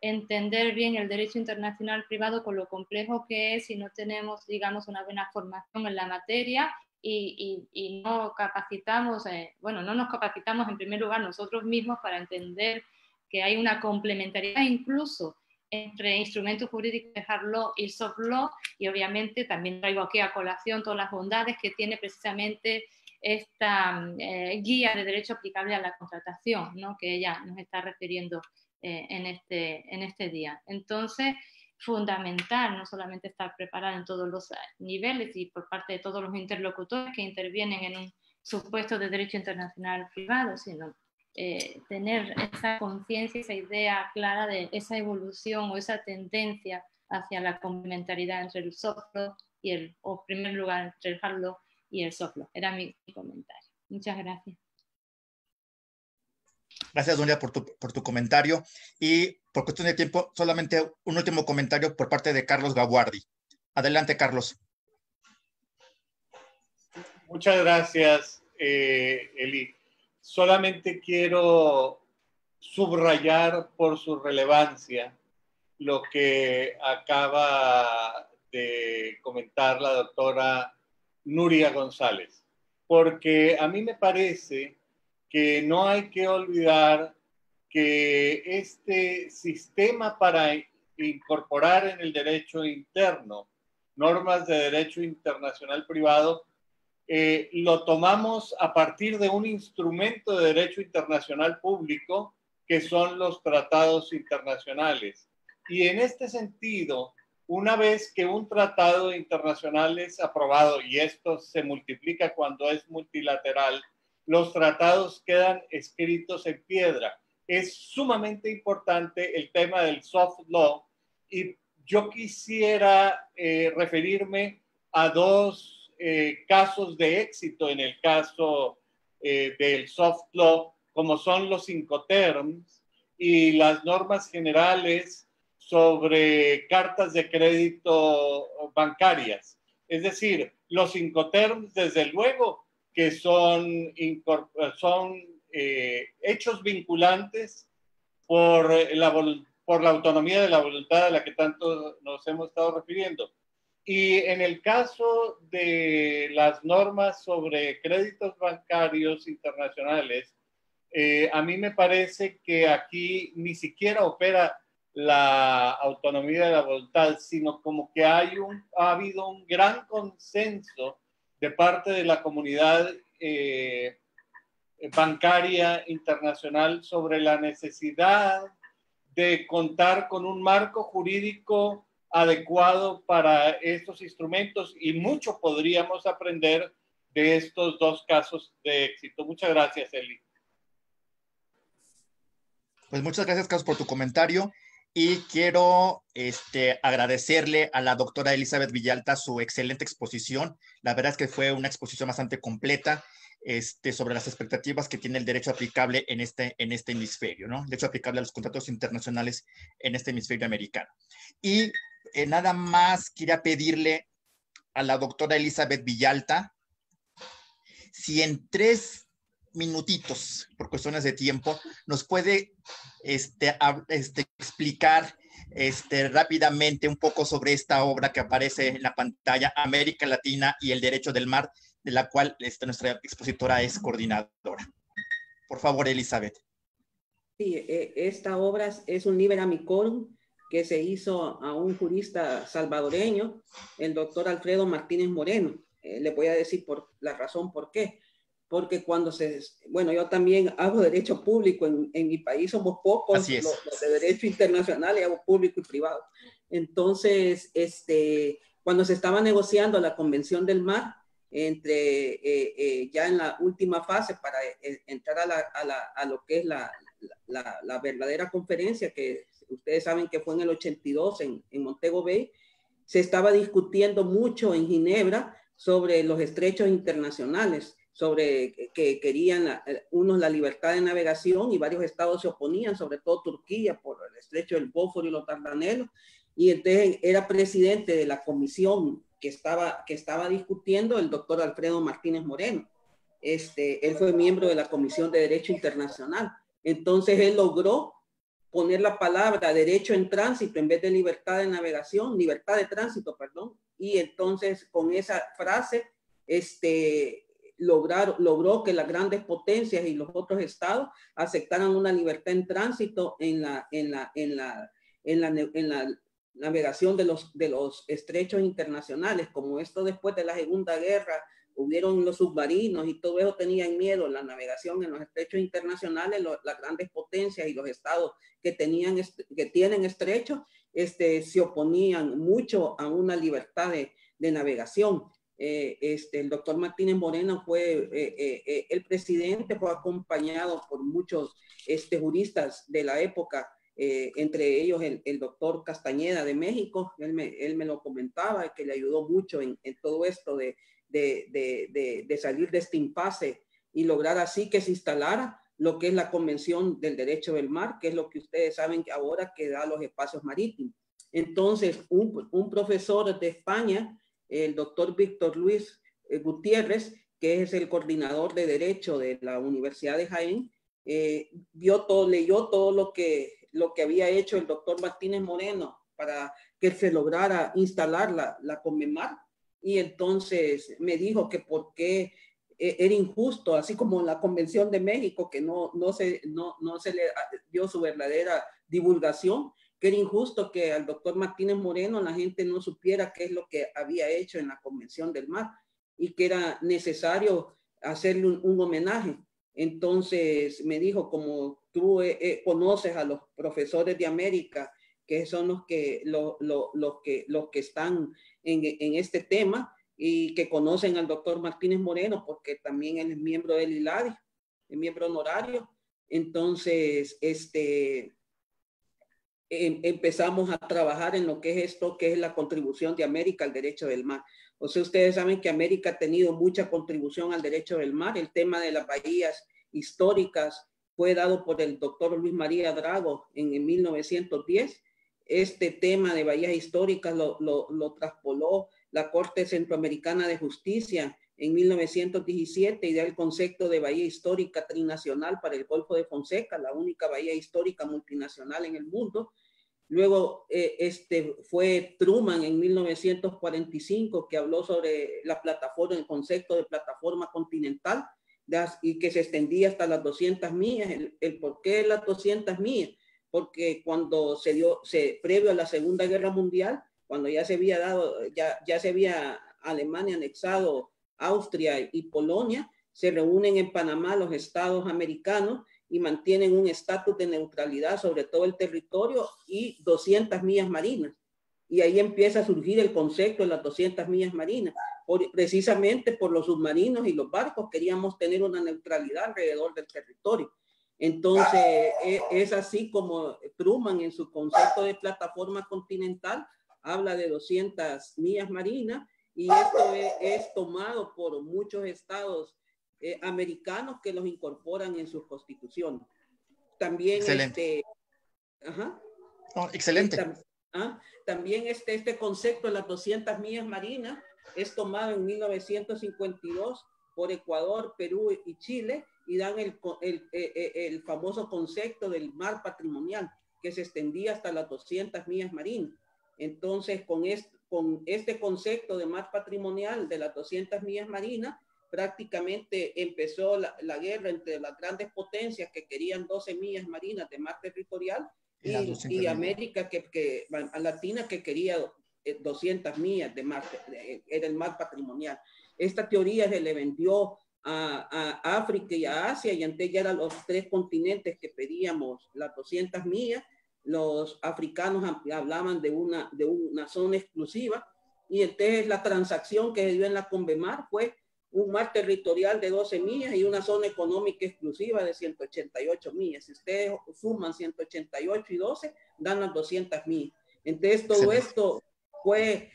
entender bien el derecho internacional privado con lo complejo que es si no tenemos, digamos, una buena formación en la materia y no capacitamos, no nos capacitamos en primer lugar nosotros mismos para entender que hay una complementariedad incluso entre instrumentos jurídicos de hard law y soft law, y obviamente también traigo aquí a colación todas las bondades que tiene precisamente esta guía de derecho aplicable a la contratación, ¿no?, que ella nos está refiriendo en este día. Entonces, fundamental no solamente estar preparada en todos los niveles y por parte de todos los interlocutores que intervienen en un supuesto de derecho internacional privado, sino tener esa conciencia, esa idea clara de esa evolución o esa tendencia hacia la complementariedad entre el soft law y en primer lugar, entre el hard law y el soft law. Era mi comentario. Muchas gracias. Gracias, Nuria, por tu comentario. Y por cuestión de tiempo, solamente un último comentario por parte de Carlos Gaguardi. Adelante, Carlos. Muchas gracias, Eli. Solamente quiero subrayar por su relevancia lo que acaba de comentar la doctora Nuria González, porque a mí me parece que no hay que olvidar que este sistema para incorporar en el derecho interno normas de derecho internacional privado lo tomamos a partir de un instrumento de derecho internacional público que son los tratados internacionales. Y en este sentido, una vez que un tratado internacional es aprobado, y esto se multiplica cuando es multilateral, los tratados quedan escritos en piedra. Es sumamente importante el tema del soft law, y yo quisiera referirme a dos casos de éxito en el caso del soft law, como son los Incoterms y las normas generales sobre cartas de crédito bancarias. Es decir, los Incoterms, desde luego, que son hechos vinculantes por la autonomía de la voluntad a la que tanto nos hemos estado refiriendo. Y en el caso de las normas sobre créditos bancarios internacionales, a mí me parece que aquí ni siquiera opera la autonomía de la voluntad, sino como que ha habido un gran consenso de parte de la comunidad bancaria internacional sobre la necesidad de contar con un marco jurídico adecuado para estos instrumentos, y mucho podríamos aprender de estos dos casos de éxito. Muchas gracias, Eli. Pues muchas gracias, Carlos, por tu comentario, y quiero agradecerle a la doctora Elizabeth Villalta su excelente exposición. La verdad es que fue una exposición bastante completa sobre las expectativas que tiene el derecho aplicable en este hemisferio, ¿no? El derecho aplicable a los contratos internacionales en este hemisferio americano. Y nada más quería pedirle a la doctora Elizabeth Villalta si en 3 minutitos, por cuestiones de tiempo, nos puede explicar rápidamente un poco sobre esta obra que aparece en la pantalla, América Latina y el Derecho del Mar, de la cual nuestra expositora es coordinadora. Por favor, Elizabeth. Sí, esta obra es un liber amicorum que se hizo a un jurista salvadoreño, el doctor Alfredo Martínez Moreno. Le voy a decir la razón por qué. Porque yo también hago derecho público, en mi país somos pocos los de derecho internacional, y hago público y privado. Entonces, cuando se estaba negociando la Convención del Mar, ya en la última fase para entrar a lo que es la verdadera conferencia, que ustedes saben que fue en el 82 en Montego Bay, se estaba discutiendo mucho en Ginebra sobre los estrechos internacionales, sobre que querían unos la libertad de navegación, y varios estados se oponían, sobre todo Turquía, por el estrecho del Bósforo y los Dardanelos, y entonces era presidente de la comisión que estaba discutiendo el doctor Alfredo Martínez Moreno. Él fue miembro de la Comisión de Derecho Internacional. Entonces él logró poner la palabra derecho en tránsito en vez de libertad de navegación, libertad de tránsito, perdón, y entonces con esa frase logró que las grandes potencias y los otros estados aceptaran una libertad en tránsito en la navegación de los estrechos internacionales. Como esto después de la Segunda Guerra hubieron los submarinos y todo eso, tenían miedo la navegación en los estrechos internacionales. Las grandes potencias y los estados que tienen estrechos se oponían mucho a una libertad de navegación. El doctor Martínez Moreno fue el presidente, fue acompañado por muchos juristas de la época, entre ellos el doctor Castañeda de México. Él me lo comentaba, que le ayudó mucho en todo esto de salir de este impasse y lograr así que se instalara lo que es la Convención del Derecho del Mar, que es lo que ustedes saben que ahora que da los espacios marítimos. Entonces, un profesor de España, el doctor Víctor Luis Gutiérrez, que es el coordinador de Derecho de la Universidad de Jaén, leyó todo lo que había hecho el doctor Martínez Moreno para que se lograra instalar la Conmemar, y entonces me dijo que por qué era injusto, así como la Convención de México, que no se le dio su verdadera divulgación, que era injusto que al doctor Martínez Moreno la gente no supiera qué es lo que había hecho en la Convención del Mar, y que era necesario hacerle un homenaje. Entonces me dijo, como tú conoces a los profesores de América, que son los que están en este tema, y que conocen al doctor Martínez Moreno, porque también él es miembro del ILADI, es miembro honorario. Entonces, empezamos a trabajar en lo que es esto, que es la contribución de América al derecho del mar. O sea, ustedes saben que América ha tenido mucha contribución al derecho del mar. El tema de las bahías históricas fue dado por el doctor Luis María Drago en 1910. Este tema de bahías históricas lo traspoló la Corte Centroamericana de Justicia en 1917 y da el concepto de bahía histórica trinacional para el Golfo de Fonseca, la única bahía histórica multinacional en el mundo. Luego fue Truman en 1945 que habló sobre la plataforma, el concepto de plataforma continental, y que se extendía hasta las 200 millas. El por qué las 200 millas, porque cuando previo a la Segunda Guerra Mundial, cuando ya se había Alemania anexado Austria y Polonia, se reúnen en Panamá los estados americanos y mantienen un estatus de neutralidad sobre todo el territorio y 200 millas marinas. Y ahí empieza a surgir el concepto de las 200 millas marinas. Precisamente por los submarinos y los barcos queríamos tener una neutralidad alrededor del territorio. Entonces, es así como Truman en su concepto de plataforma continental habla de 200 millas marinas, y esto es tomado por muchos estados americanos que los incorporan en sus constituciones. También excelente. Excelente. También este concepto de las 200 millas marinas es tomado en 1952 por Ecuador, Perú y Chile, y dan el famoso concepto del mar patrimonial, que se extendía hasta las 200 millas marinas. Entonces, con este concepto de mar patrimonial de las 200 millas marinas, prácticamente empezó la guerra entre las grandes potencias que querían 12 millas marinas de mar territorial y América Latina que quería 200 millas de mar, era el mar patrimonial. Esta teoría se le vendió a África y a Asia, y antes ya eran los tres continentes que pedíamos las 200 millas. Los africanos hablaban de una zona exclusiva, y entonces la transacción que se dio en la Convemar fue un mar territorial de 12 millas y una zona económica exclusiva de 188 millas. Si ustedes suman 188 y 12, dan las 200 millas. Entonces todo esto fue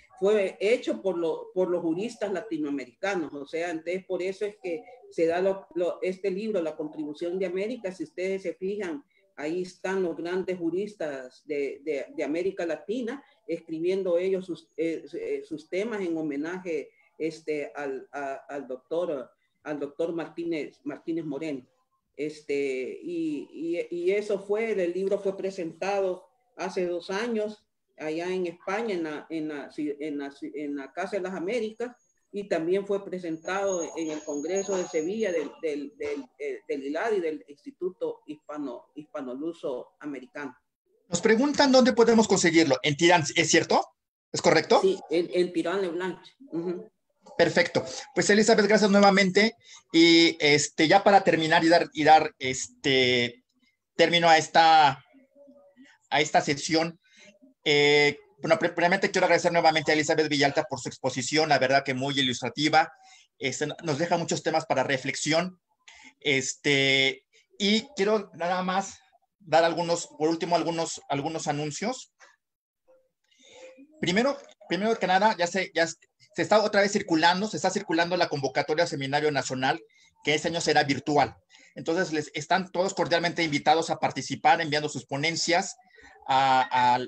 hecho por los juristas latinoamericanos. O sea, entonces por eso es que se da este libro, La Contribución de América. Si ustedes se fijan, ahí están los grandes juristas de América Latina escribiendo ellos sus temas en homenaje al doctor Martínez Moreno. Y eso el libro fue presentado hace 2 años allá en España, en la Casa de las Américas, y también fue presentado en el Congreso de Sevilla del ILADI, del Instituto Hispano-Luso Americano. Nos preguntan dónde podemos conseguirlo. ¿En Tirán, es cierto? ¿Es correcto? Sí, en Tirán Le Blanche. Perfecto. Pues Elizabeth, gracias nuevamente. Y ya para terminar y dar término a esta sesión, bueno, primeramente quiero agradecer nuevamente a Elizabeth Villalta por su exposición, la verdad que muy ilustrativa. Nos deja muchos temas para reflexión. Y quiero nada más dar por último, algunos anuncios. Primero que nada, se está otra vez circulando, se está circulando la convocatoria al Seminario Nacional, que este año será virtual. Entonces, están todos cordialmente invitados a participar enviando sus ponencias para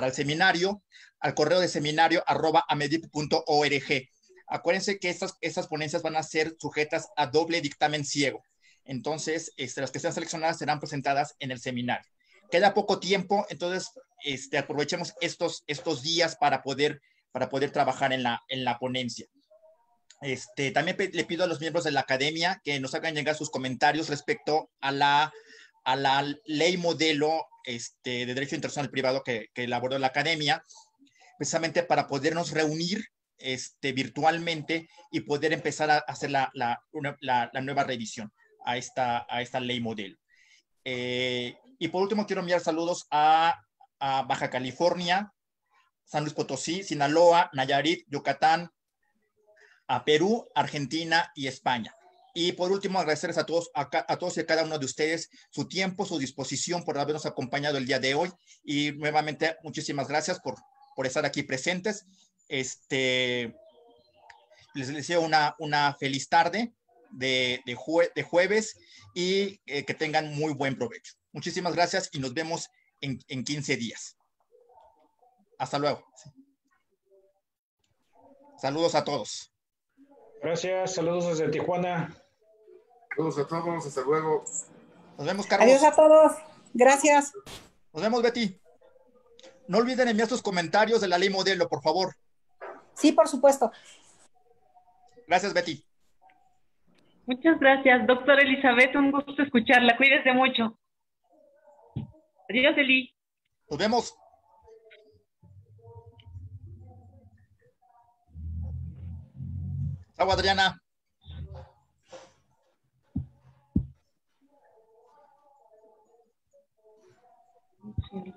el seminario, al correo de seminario@amedip.org. Acuérdense que estas ponencias van a ser sujetas a doble dictamen ciego. Entonces, las que sean seleccionadas serán presentadas en el seminario. Queda poco tiempo, entonces aprovechemos estos días para poder trabajar en la ponencia. También le pido a los miembros de la academia que nos hagan llegar sus comentarios respecto a la ley modelo de Derecho Internacional Privado que elaboró la academia, precisamente para podernos reunir virtualmente y poder empezar a hacer la nueva revisión a esta ley modelo. Y por último, quiero enviar saludos a Baja California, San Luis Potosí, Sinaloa, Nayarit, Yucatán, a Perú, Argentina y España. Y por último, agradecerles a todos y a cada uno de ustedes su tiempo, su disposición por habernos acompañado el día de hoy. Y nuevamente, muchísimas gracias por estar aquí presentes. Les deseo una feliz tarde de jueves y que tengan muy buen provecho. Muchísimas gracias y nos vemos en 15 días. Hasta luego. Saludos a todos. Gracias, saludos desde Tijuana. Saludos a todos, hasta luego. Nos vemos, Carlos. Adiós a todos. Gracias. Nos vemos, Betty. No olviden enviar sus comentarios de la ley modelo, por favor. Sí, por supuesto. Gracias, Betty. Muchas gracias, doctora Elizabeth. Un gusto escucharla. Cuídese mucho. Adiós, Eli. Nos vemos. Chao, Adriana. Sí.